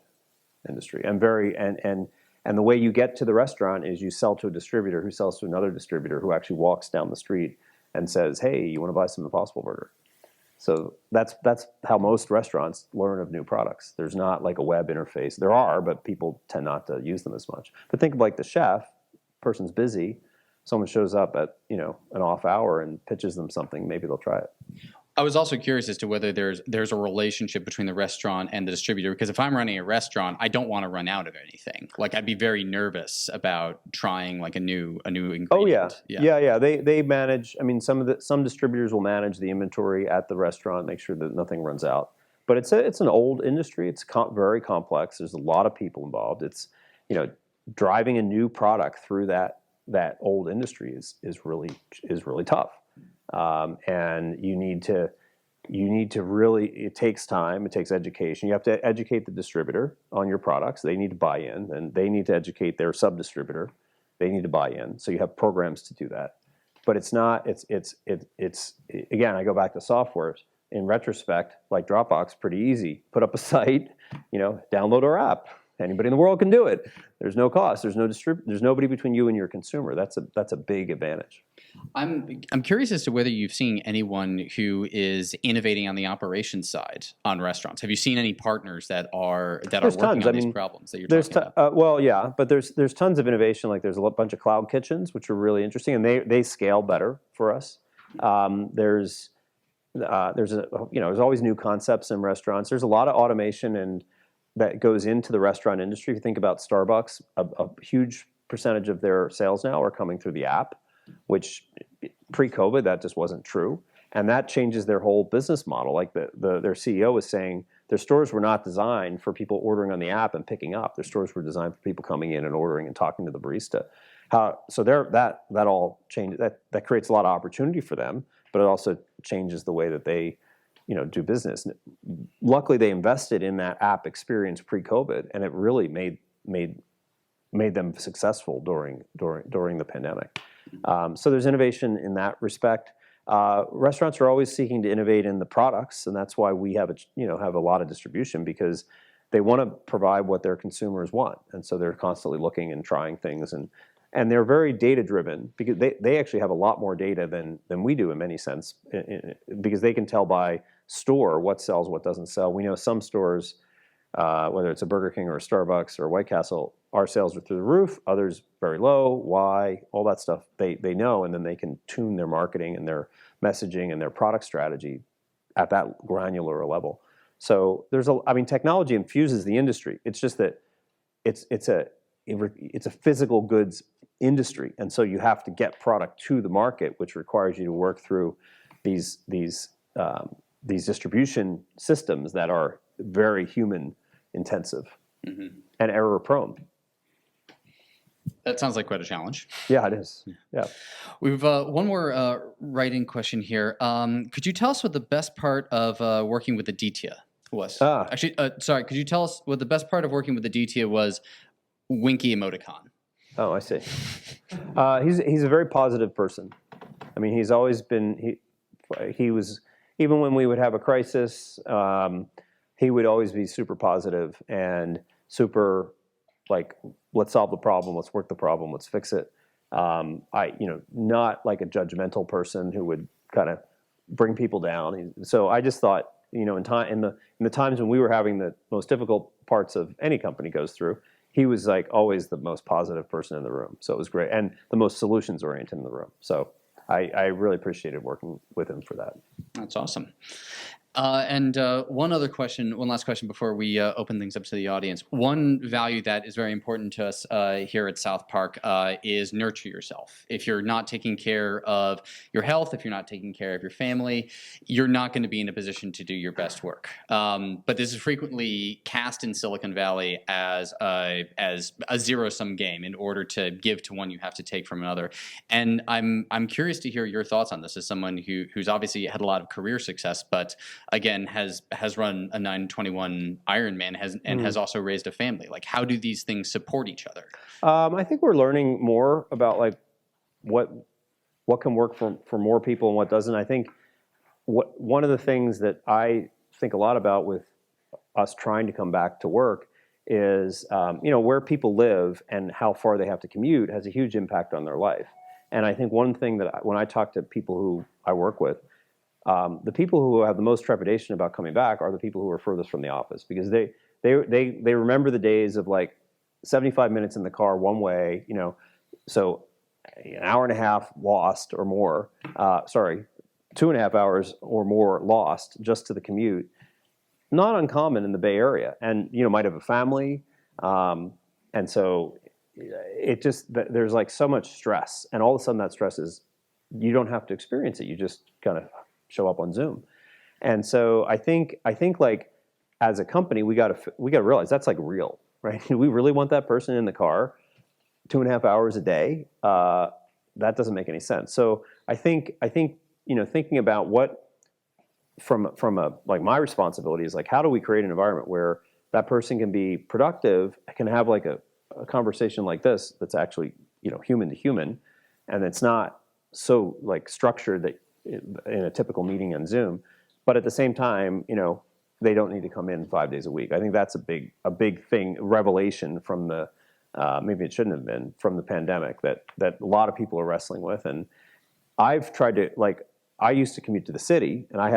industry, and the way you get to the restaurant is you sell to a distributor who sells to another distributor who actually walks down the street and says, "Hey, you want to buy some Impossible Burger?" So that's how most restaurants learn of new products. There's not like a web interface. There are, but people tend not to use them as much. But think of like the chef, person's busy, someone shows up at an off hour and pitches them something, maybe they'll try it. I was also curious as to whether there's a relationship between the restaurant and the distributor, because if I'm running a restaurant, I don't want to run out of anything. Like I'd be very nervous about trying like a new ingredient. Oh yeah. They manage. I mean, some distributors will manage the inventory at the restaurant, make sure that nothing runs out. But it's an old industry. It's very complex. There's a lot of people involved. It's driving a new product through that old industry is really tough. And you need to really, it takes time, it takes education. You have to educate the distributor on your products. They need to buy in, and they need to educate their sub-distributor. They need to buy in. So you have programs to do that. But it's again, I go back to software. In retrospect, like Dropbox, pretty easy. Put up a site, download our app, Anybody in the world can do it. There's no cost. There's nobody between you and your consumer. That's a big advantage. I'm curious as to whether you've seen anyone who is innovating on the operations side on restaurants. Have you seen any partners that are There's working tons. on these problems that you're talking about? Well, yeah, but there's tons of innovation. Like there's a bunch of cloud kitchens, which are really interesting, and they scale better for us. There's always new concepts in restaurants. There's a lot of automation and that goes into the restaurant industry. If you think about Starbucks, a huge percentage of their sales now are coming through the app, which pre-COVID that just wasn't true, and that changes their whole business model. Like their CEO was saying, their stores were not designed for people ordering on the app and picking up. Their stores were designed for people coming in and ordering and talking to the barista. So that all changes. That creates a lot of opportunity for them, but it also changes the way that they do business. Luckily, they invested in that app experience pre-COVID, and it really made them successful during the pandemic. So there's innovation in that respect. Restaurants are always seeking to innovate in the products, and that's why we have a lot of distribution, because they want to provide what their consumers want, and so they're constantly looking and trying things, and they're very data driven, because they actually have a lot more data than we do in many sense, because they can tell by store what sells, what doesn't sell. We know some stores, whether it's a Burger King or a Starbucks or White Castle, our sales are through the roof, others very low. Why? All that stuff they know, and then they can tune their marketing and their messaging and their product strategy at that granular level. So technology infuses the industry. It's just that it's a physical goods industry, and so you have to get product to the market, which requires you to work through these distribution systems that are very human intensive and error prone. That sounds like quite a challenge. Yeah, it is. Yeah. We've one more writing question here. Could you tell us what the best part of working with Aditya was? Actually, sorry. Could you tell us what the best part of working with Aditya was? Winky emoticon. Oh, I see. He's a very positive person. I mean, he's always been. He was, even when we would have a crisis, he would always be super positive and super like, let's solve the problem, let's work the problem, let's fix it. Not like a judgmental person who would kind of bring people down. So I just thought, in the times when we were having the most difficult parts of any company goes through, he was like always the most positive person in the room. So it was great, and the most solutions oriented in the room. So I really appreciated working with him for that. That's awesome. And one last question before we open things up to the audience. One value that is very important to us here at South Park is nurture yourself. If you're not taking care of your health, if you're not taking care of your family, you're not going to be in a position to do your best work. But this is frequently cast in Silicon Valley as a zero-sum game. In order to give to one, you have to take from another. And I'm curious to hear your thoughts on this as someone who's obviously had a lot of career success, but again, has run a 921 Ironman has also raised a family. Like, how do these things support each other? I think we're learning more about like what can work for more people and what doesn't. I think one of the things that I think a lot about with us trying to come back to work is where people live and how far they have to commute has a huge impact on their life. And I think one thing that when I talk to people who I work with, the people who have the most trepidation about coming back are the people who are furthest from the office, because they remember the days of like 75 minutes in the car one way, so an hour and a half lost or more, 2.5 hours or more lost just to the commute. Not uncommon in the Bay Area, and might have a family, and so it just there's like so much stress, and all of a sudden that stress is, you don't have to experience it, you just kind of show up on Zoom. And so I think like as a company, we got to realize that's like real, right? We really want that person in the car 2.5 hours a day. That doesn't make any sense. So I think thinking about what from a like my responsibility is like, how do we create an environment where that person can be productive, can have like a conversation like this that's actually human to human, and it's not so like structured that in a typical meeting on Zoom, but at the same time, they don't need to come in 5 days a week. I think that's a big thing, revelation from the maybe it shouldn't have been, from the pandemic that a lot of people are wrestling with. And I've tried to, like, I used to commute to the city, and I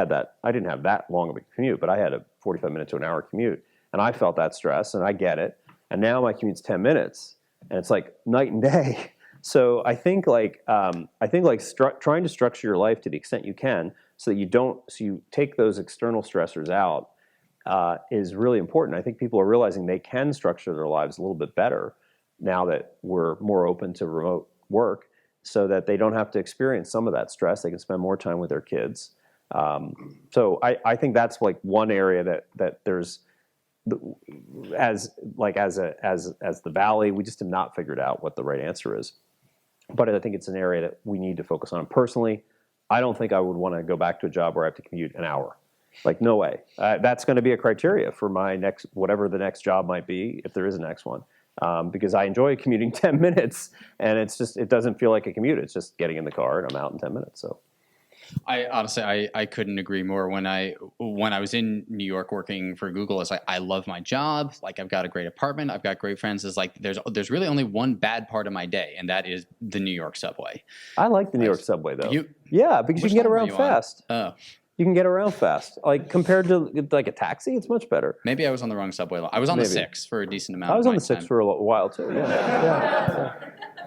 didn't have that long of a commute, but I had a 45 minute to an hour commute, and I felt that stress, and I get it. And now my commute's 10 minutes, and it's like night and day. So I think trying to structure your life to the extent you can, so that you take those external stressors out, is really important. I think people are realizing they can structure their lives a little bit better now that we're more open to remote work, so that they don't have to experience some of that stress. They can spend more time with their kids. So I think that's like one area that there's, as the Valley, we just have not figured out what the right answer is. But I think it's an area that we need to focus on. Personally, I don't think I would want to go back to a job where I have to commute an hour. Like, no way. That's going to be a criteria for my next, whatever the next job might be, if there is a next one. Because I enjoy commuting 10 minutes, and it doesn't feel like a commute. It's just getting in the car and I'm out in 10 minutes. So I honestly, I couldn't agree more. When I was in New York working for Google, it's like, I love my job. Like, I've got a great apartment. I've got great friends. It's like, there's really only one bad part of my day, and that is the New York subway. I like the New York subway, though. Yeah, because you can get around fast. Oh. You can get around fast. Like, compared to like a taxi, it's much better. Maybe I was on the wrong subway line. I was on the 6 for a decent amount. I was on the 6 for a while too. Yeah.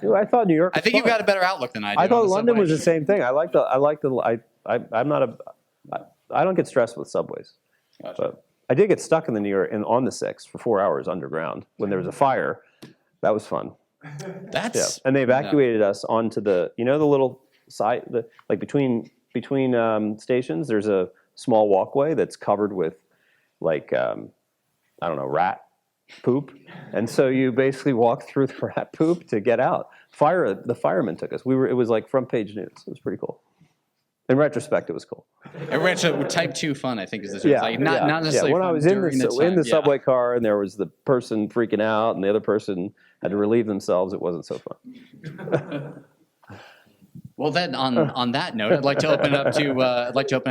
Dude, I thought New York. I think you've got a better outlook than I do. I thought London was the same thing. I don't get stressed with subways. Gotcha. But I did get stuck in the New York on the 6 for 4 hours underground when there was a fire. That was fun. And they evacuated us onto the the little side, like between stations. There's a small walkway that's covered with like rat poop, and so you basically walk through the rat poop to get out. The firemen took us. It was like front page news. It was pretty cool. In retrospect, it was cool. Type 2 fun, I think, is this. Not necessarily. When I was in the subway car and there was the person freaking out and the other person had to relieve themselves, it wasn't so fun. Well, then, on that note, I'd like to open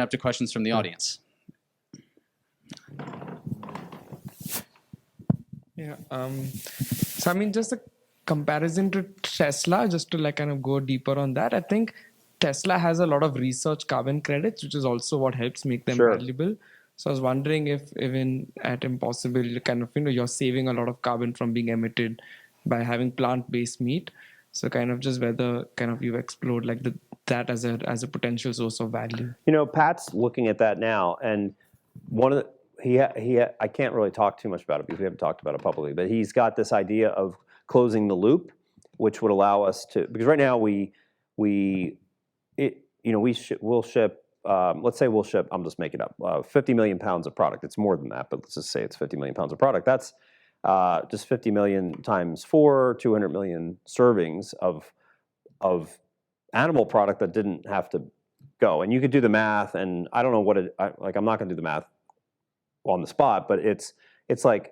up to questions from the audience. Yeah. So I mean, just a comparison to Tesla, just to like kind of go deeper on that. I think Tesla has a lot of research carbon credits, which is also what helps make them valuable. So I was wondering if even at Impossible, kind of you're saving a lot of carbon from being emitted by having plant-based meat. So kind of just whether kind of you've explored like that as a potential source of value. Pat's looking at that now, and one of the I can't really talk too much about it because we haven't talked about it publicly, but he's got this idea of closing the loop, which would allow us to, because right now we'll ship, let's say we'll ship, I'm just making up, 50 million pounds of product. It's more than that, but let's just say it's 50 million pounds of product. That's just 50 million times 4, 200 million servings of animal product that didn't have to go. And you could do the math, and I don't know what I'm not going to do the math on the spot, but it's like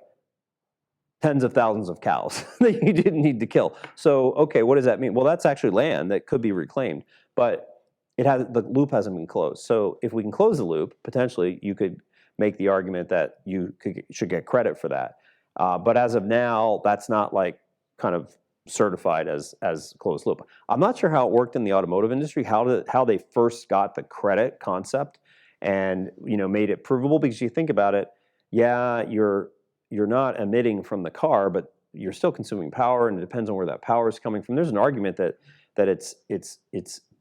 tens of thousands of cows that you didn't need to kill. So, okay, what does that mean? Well, that's actually land that could be reclaimed, but the loop hasn't been closed. So if we can close the loop, potentially you could make the argument that you should get credit for that. But as of now, that's not like kind of certified as closed loop. I'm not sure how it worked in the automotive industry, how they first got the credit concept and made it provable, because you think about it, you're not emitting from the car, but you're still consuming power, and it depends on where that power is coming from. There's an argument that it's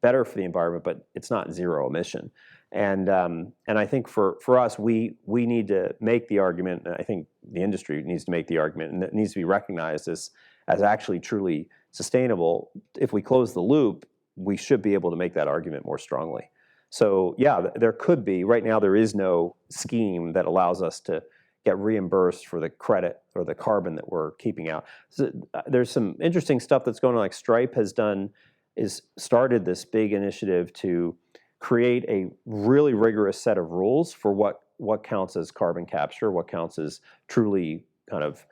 better for the environment, but it's not zero emission. And I think for us, we need to make the argument, and I think the industry needs to make the argument, and it needs to be recognized as actually truly sustainable. If we close the loop, we should be able to make that argument more strongly. So there could be, right now there is no scheme that allows us to get reimbursed for the credit or the carbon that we're keeping out. So there's some interesting stuff that's going on, like Stripe is started this big initiative to create a really rigorous set of rules for what counts as carbon capture, what counts as truly kind of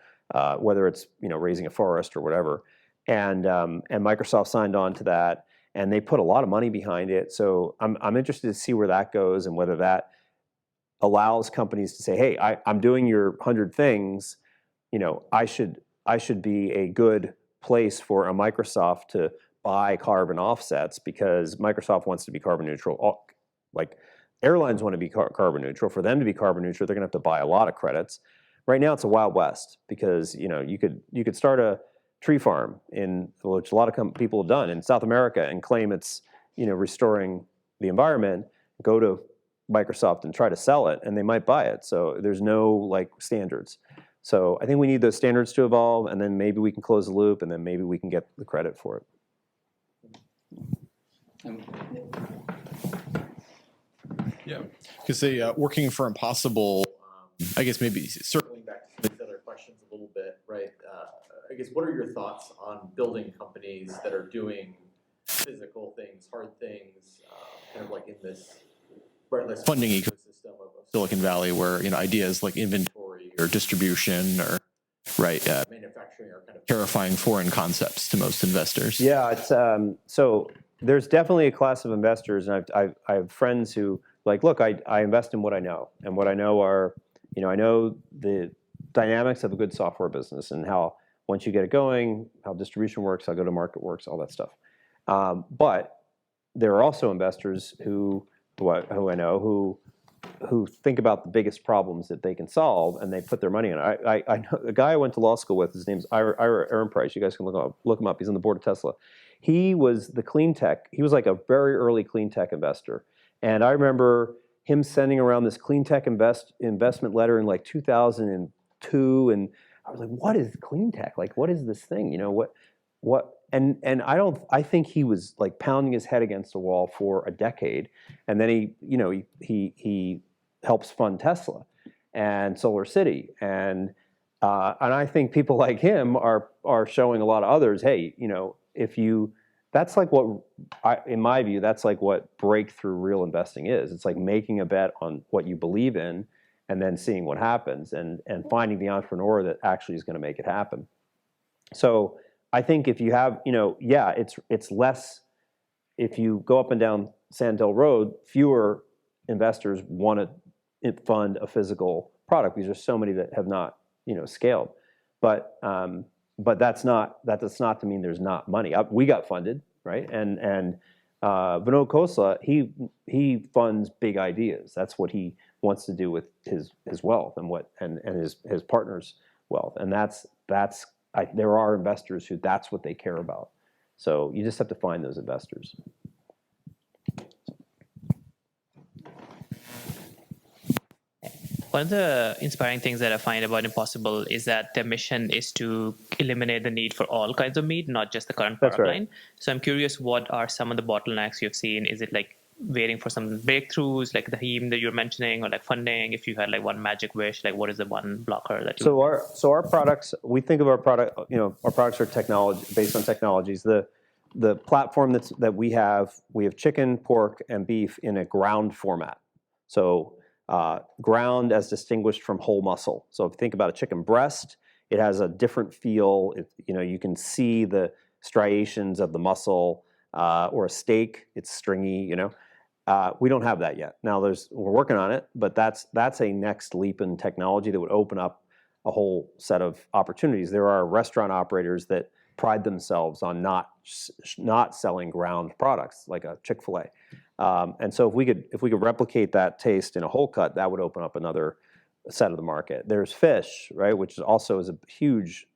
whether it's raising a forest or whatever. And Microsoft signed on to that, and they put a lot of money behind it. So I'm interested to see where that goes and whether that allows companies to say, hey, I'm doing your 100 things, I should be a good place for a Microsoft to buy carbon offsets because Microsoft wants to be carbon neutral. Like airlines want to be carbon neutral. For them to be carbon neutral, they're going to have to buy a lot of credits. Right now, it's a wild west because you could start a tree farm which a lot of people have done in South America and claim it's restoring the environment. Go to Microsoft and try to sell it, and they might buy it. So there's no standards. So I think we need those standards to evolve, and then maybe we can close the loop, and then maybe we can get the credit for it. Yeah, because working for Impossible, I guess maybe circling back to these other questions a little bit, right? I guess what are your thoughts on building companies that are doing physical things, hard things, kind of like in this funding ecosystem of Silicon Valley, where ideas like inventory or distribution or manufacturing are kind of terrifying foreign concepts to most investors? Yeah, it's so there's definitely a class of investors, and I have friends who look, I invest in what I know, and what I know are I know the dynamics of a good software business and how once you get it going, how distribution works, how go-to-market works, all that stuff. But there are also investors who I know who think about the biggest problems that they can solve, and they put their money in it. I know a guy I went to law school with. His name's Aaron Price. You guys can look him up. He's on the board of Tesla. He was the clean tech. He was like a very early clean tech investor, and I remember him sending around this clean tech investment letter in 2002, and I was like, "What is clean tech? What is this thing? What?" And I think he was pounding his head against a wall for a decade, and then he helps fund Tesla and Solar City, and I think people like him are showing a lot of others, hey, that's in my view, that's what breakthrough real investing is. It's making a bet on what you believe in, and then seeing what happens, and finding the entrepreneur that actually is going to make it happen. So I think if you have, it's less, if you go up and down Sandhill Road, fewer investors want to fund a physical product because there's so many that have not, scaled. But that's not to mean there's not money. We got funded, right? And Vinod Khosla, he funds big ideas. That's what he wants to do with his wealth and his partner's wealth. And there are investors who that's what they care about. So you just have to find those investors. One of the inspiring things that I find about Impossible is that their mission is to eliminate the need for all kinds of meat, not just the current product line. So I'm curious, what are some of the bottlenecks you've seen? Is it waiting for some breakthroughs, like the theme that you're mentioning, or funding? If you had one magic wish, what is the one blocker that you? So our products, we think of our product, our products are based on technologies. The platform that we have chicken, pork, and beef in a ground format. So ground as distinguished from whole muscle. So if you think about a chicken breast, it has a different feel. You can see the striations of the muscle, or a steak, it's stringy. We don't have that yet. Now we're working on it, but that's a next leap in technology that would open up a whole set of opportunities. There are restaurant operators that pride themselves on not selling ground products like a Chick-fil-A. And so if we could replicate that taste in a whole cut, that would open up another set of the market. There's fish, right, which also is a huge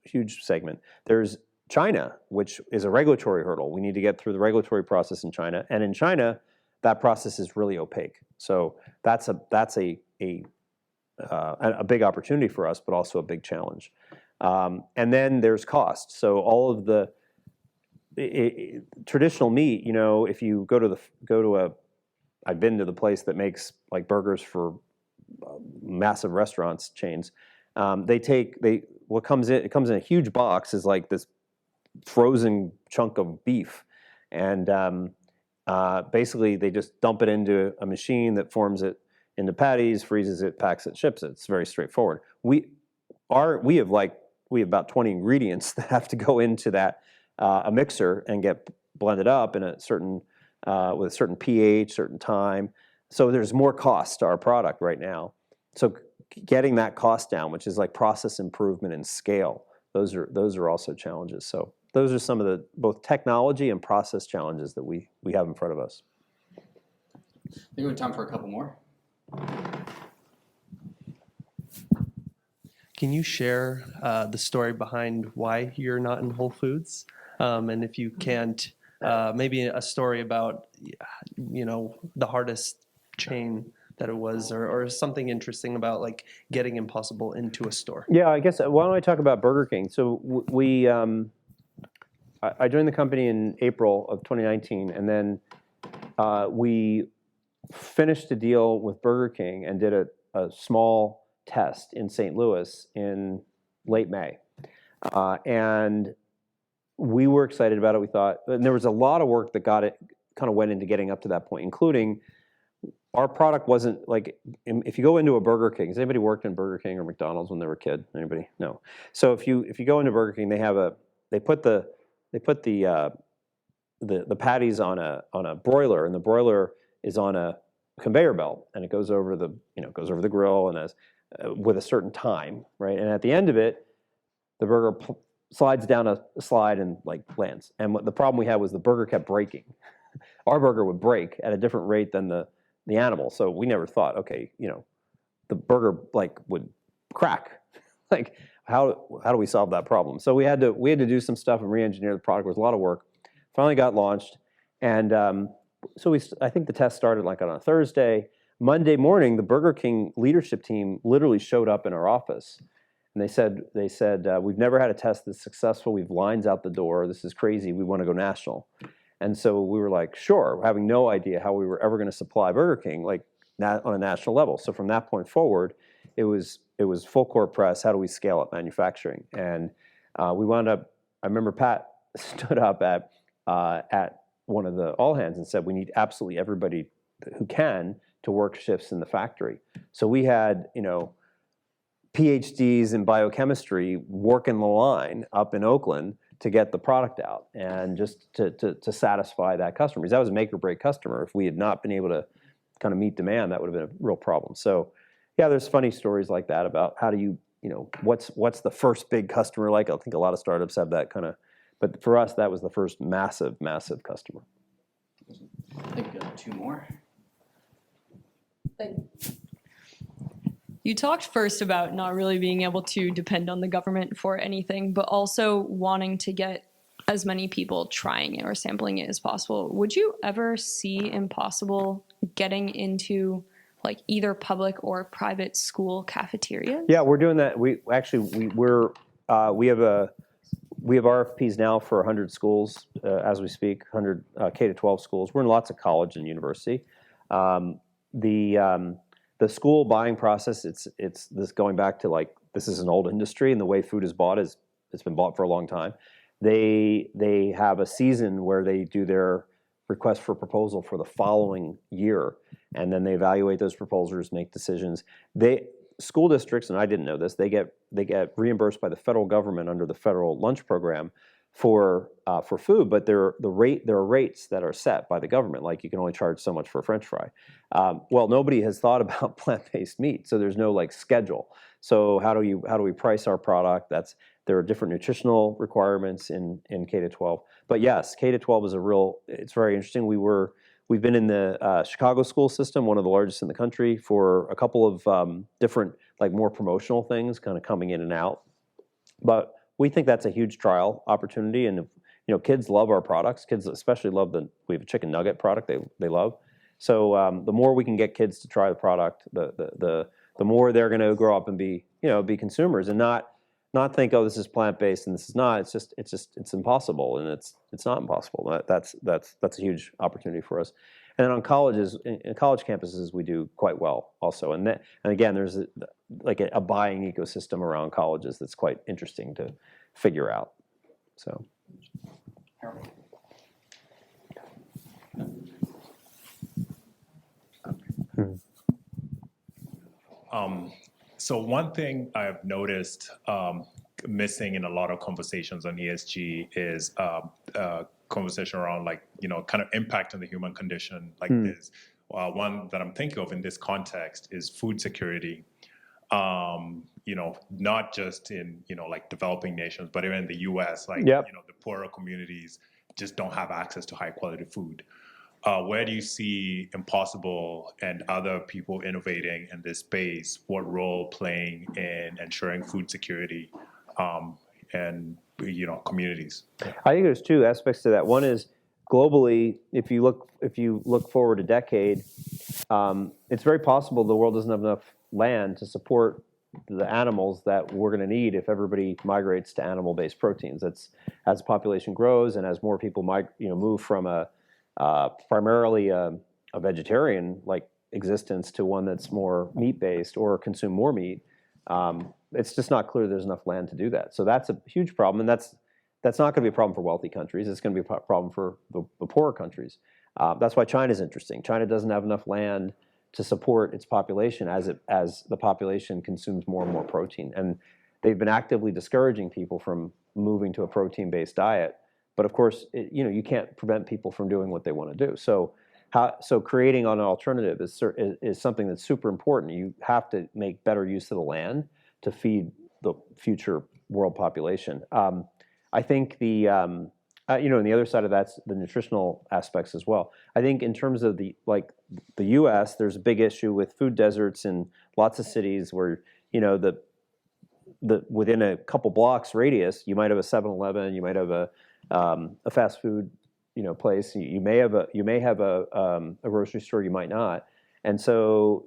segment. There's China, which is a regulatory hurdle. We need to get through the regulatory process in China, and in China, that process is really opaque. So that's a big opportunity for us, but also a big challenge. And then there's cost. So all of the traditional meat, if you I've been to the place that makes burgers for massive restaurants chains. What comes in? It comes in a huge box, is this frozen chunk of beef, and basically they just dump it into a machine that forms it into patties, freezes it, packs it, ships it. It's very straightforward. We have about 20 ingredients that have to go into that a mixer and get blended up in a certain with a certain pH, certain time. So there's more cost to our product right now. So getting that cost down, which is like process improvement and scale, those are also challenges. So those are some of the both technology and process challenges that we have in front of us. I think we have time for a couple more. Can you share the story behind why you're not in Whole Foods? And if you can't, maybe a story about, the hardest chain that it was, or something interesting about like getting Impossible into a store. Yeah, I guess, why don't I talk about Burger King? So I joined the company in April of 2019, and then we finished a deal with Burger King and did a small test in St. Louis in late May. And we were excited about it. We thought, and there was a lot of work that kind of went into getting up to that point, including our product wasn't like, if you go into a Burger King, has anybody worked in Burger King or McDonald's when they were a kid? Anybody? No. So if you go into Burger King, they put the patties on a broiler, and the broiler is on a conveyor belt, and it goes over the grill and with a certain time, right? And at the end of it, the burger slides down a slide and like lands. And the problem we had was the burger kept breaking. Our burger would break at a different rate than the animal. So we never thought, okay, the burger like would crack. Like how do we solve that problem? So we had to do some stuff and re-engineer the product. It was a lot of work. Finally got launched, and so I think the test started like on a Thursday. Monday morning, the Burger King leadership team literally showed up in our office, and they said, we've never had a test that's successful. We've lines out the door. This is crazy. We want to go national. And so we were like, sure, having no idea how we were ever going to supply Burger King like on a national level. So from that point forward, it was full court press. How do we scale up manufacturing? And we wound up. I remember Pat stood up at one of the all hands and said, we need absolutely everybody who can to work shifts in the factory. So we had, PhDs in biochemistry working the line up in Oakland to get the product out and just to satisfy that customer. Because that was a make or break customer. If we had not been able to kind of meet demand, that would have been a real problem. So yeah, there's funny stories like that about how do you, what's the first big customer like? I think a lot of startups have that kind of, but for us, that was the first massive customer. I think two more. You talked first about not really being able to depend on the government for anything, but also wanting to get as many people trying it or sampling it as possible. Would you ever see Impossible getting into like either public or private school cafeterias? Yeah, we're doing that. We have RFPs now for 100 schools as we speak, 100 K-12 schools. We're in lots of college and university. The school buying process, it's this going back to like, this is an old industry, and the way food is bought it's been bought for a long time. They have a season where they do their request for proposal for the following year, and then they evaluate those proposals, make decisions. School districts, and I didn't know this, they get reimbursed by the federal government under the federal lunch program for food, but there are rates that are set by the government. Like you can only charge so much for a French fry. Well, nobody has thought about plant-based meat, so there's no like schedule. So how do we price our product? There are different nutritional requirements in K-12. But yes, K-12 is it's very interesting. We've been in the Chicago school system, one of the largest in the country, for a couple of different like more promotional things, kind of coming in and out. But we think that's a huge trial opportunity, and kids love our products. Kids especially love we have a chicken nugget product they love. So the more we can get kids to try the product, the more they're going to grow up and be consumers and not think, oh, this is plant-based and this is not. It's impossible, and it's not impossible. That's a huge opportunity for us. And then on colleges, in college campuses, we do quite well also. And again, there's a buying ecosystem around colleges that's quite interesting to figure out. So. So one thing I've noticed missing in a lot of conversations on ESG is conversation around kind of impact on the human condition. Like there's One that I'm thinking of in this context is food security. Not just in, like developing nations, but even in the US, like, Yep. the poorer communities just don't have access to high quality food. Where do you see Impossible and other people innovating in this space? What role playing in ensuring food security and communities? I think there's two aspects to that. One is globally, if you look forward a decade, it's very possible the world doesn't have enough land to support the animals that we're going to need if everybody migrates to animal-based proteins. That's as the population grows and as more people move from a primarily a vegetarian like existence to one that's more meat-based or consume more meat. It's just not clear there's enough land to do that. So that's a huge problem, and that's not going to be a problem for wealthy countries. It's going to be a problem for the poorer countries. That's why China's interesting. China doesn't have enough land to support its population as the population consumes more and more protein. And they've been actively discouraging people from moving to a protein-based diet. But of course, you can't prevent people from doing what they want to do. So creating an alternative is something that's super important. You have to make better use of the land to feed the future world population. I think and the other side of that's the nutritional aspects as well. I think in terms of the U.S., there's a big issue with food deserts in lots of cities where within a couple blocks radius, you might have a 7-Eleven, you might have a fast food place. You may have a grocery store, you might not, and so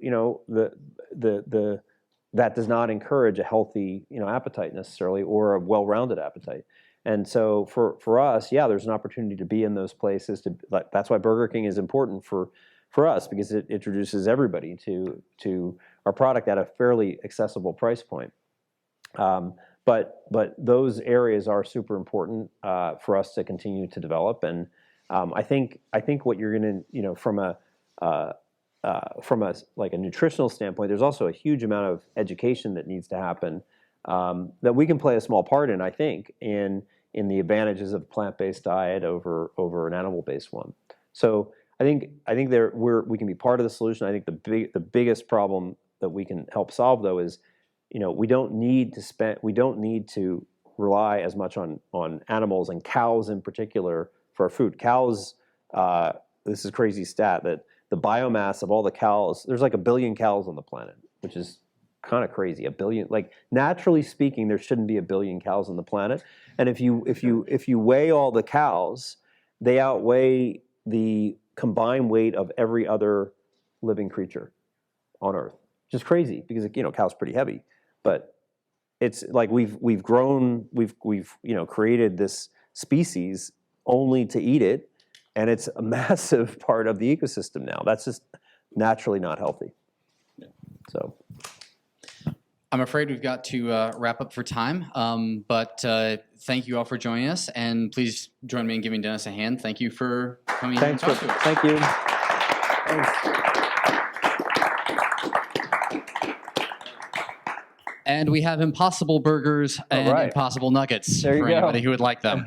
that does not encourage a healthy appetite necessarily or a well-rounded appetite. And so for us, yeah, there's an opportunity to be in those places. That's why Burger King is important for us, because it introduces everybody to our product at a fairly accessible price point. But those areas are super important for us to continue to develop. And I think what you're going to from a nutritional standpoint, there's also a huge amount of education that needs to happen. That we can play a small part in, I think, in the advantages of a plant-based diet over an animal-based one. So I think we can be part of the solution. I think the biggest problem that we can help solve, though, is we don't need to rely as much on animals and cows in particular for our food. Cows, this is a crazy stat that the biomass of all the cows, there's like 1 billion cows on the planet, which is kind of crazy. 1 billion, like naturally speaking, there shouldn't be 1 billion cows on the planet. And if you weigh all the cows, they outweigh the combined weight of every other living creature on Earth. Just crazy, because cows pretty heavy. But it's like we've created this species only to eat it, and it's a massive part of the ecosystem now. That's just naturally not healthy. So I'm afraid we've got to wrap up for time, but thank you all for joining us, and please join me in giving Dennis a hand. Thank you for coming and talking to us. Thank you. Thanks. And we have Impossible Burgers and right. Impossible Nuggets There you for go. anybody who would like them.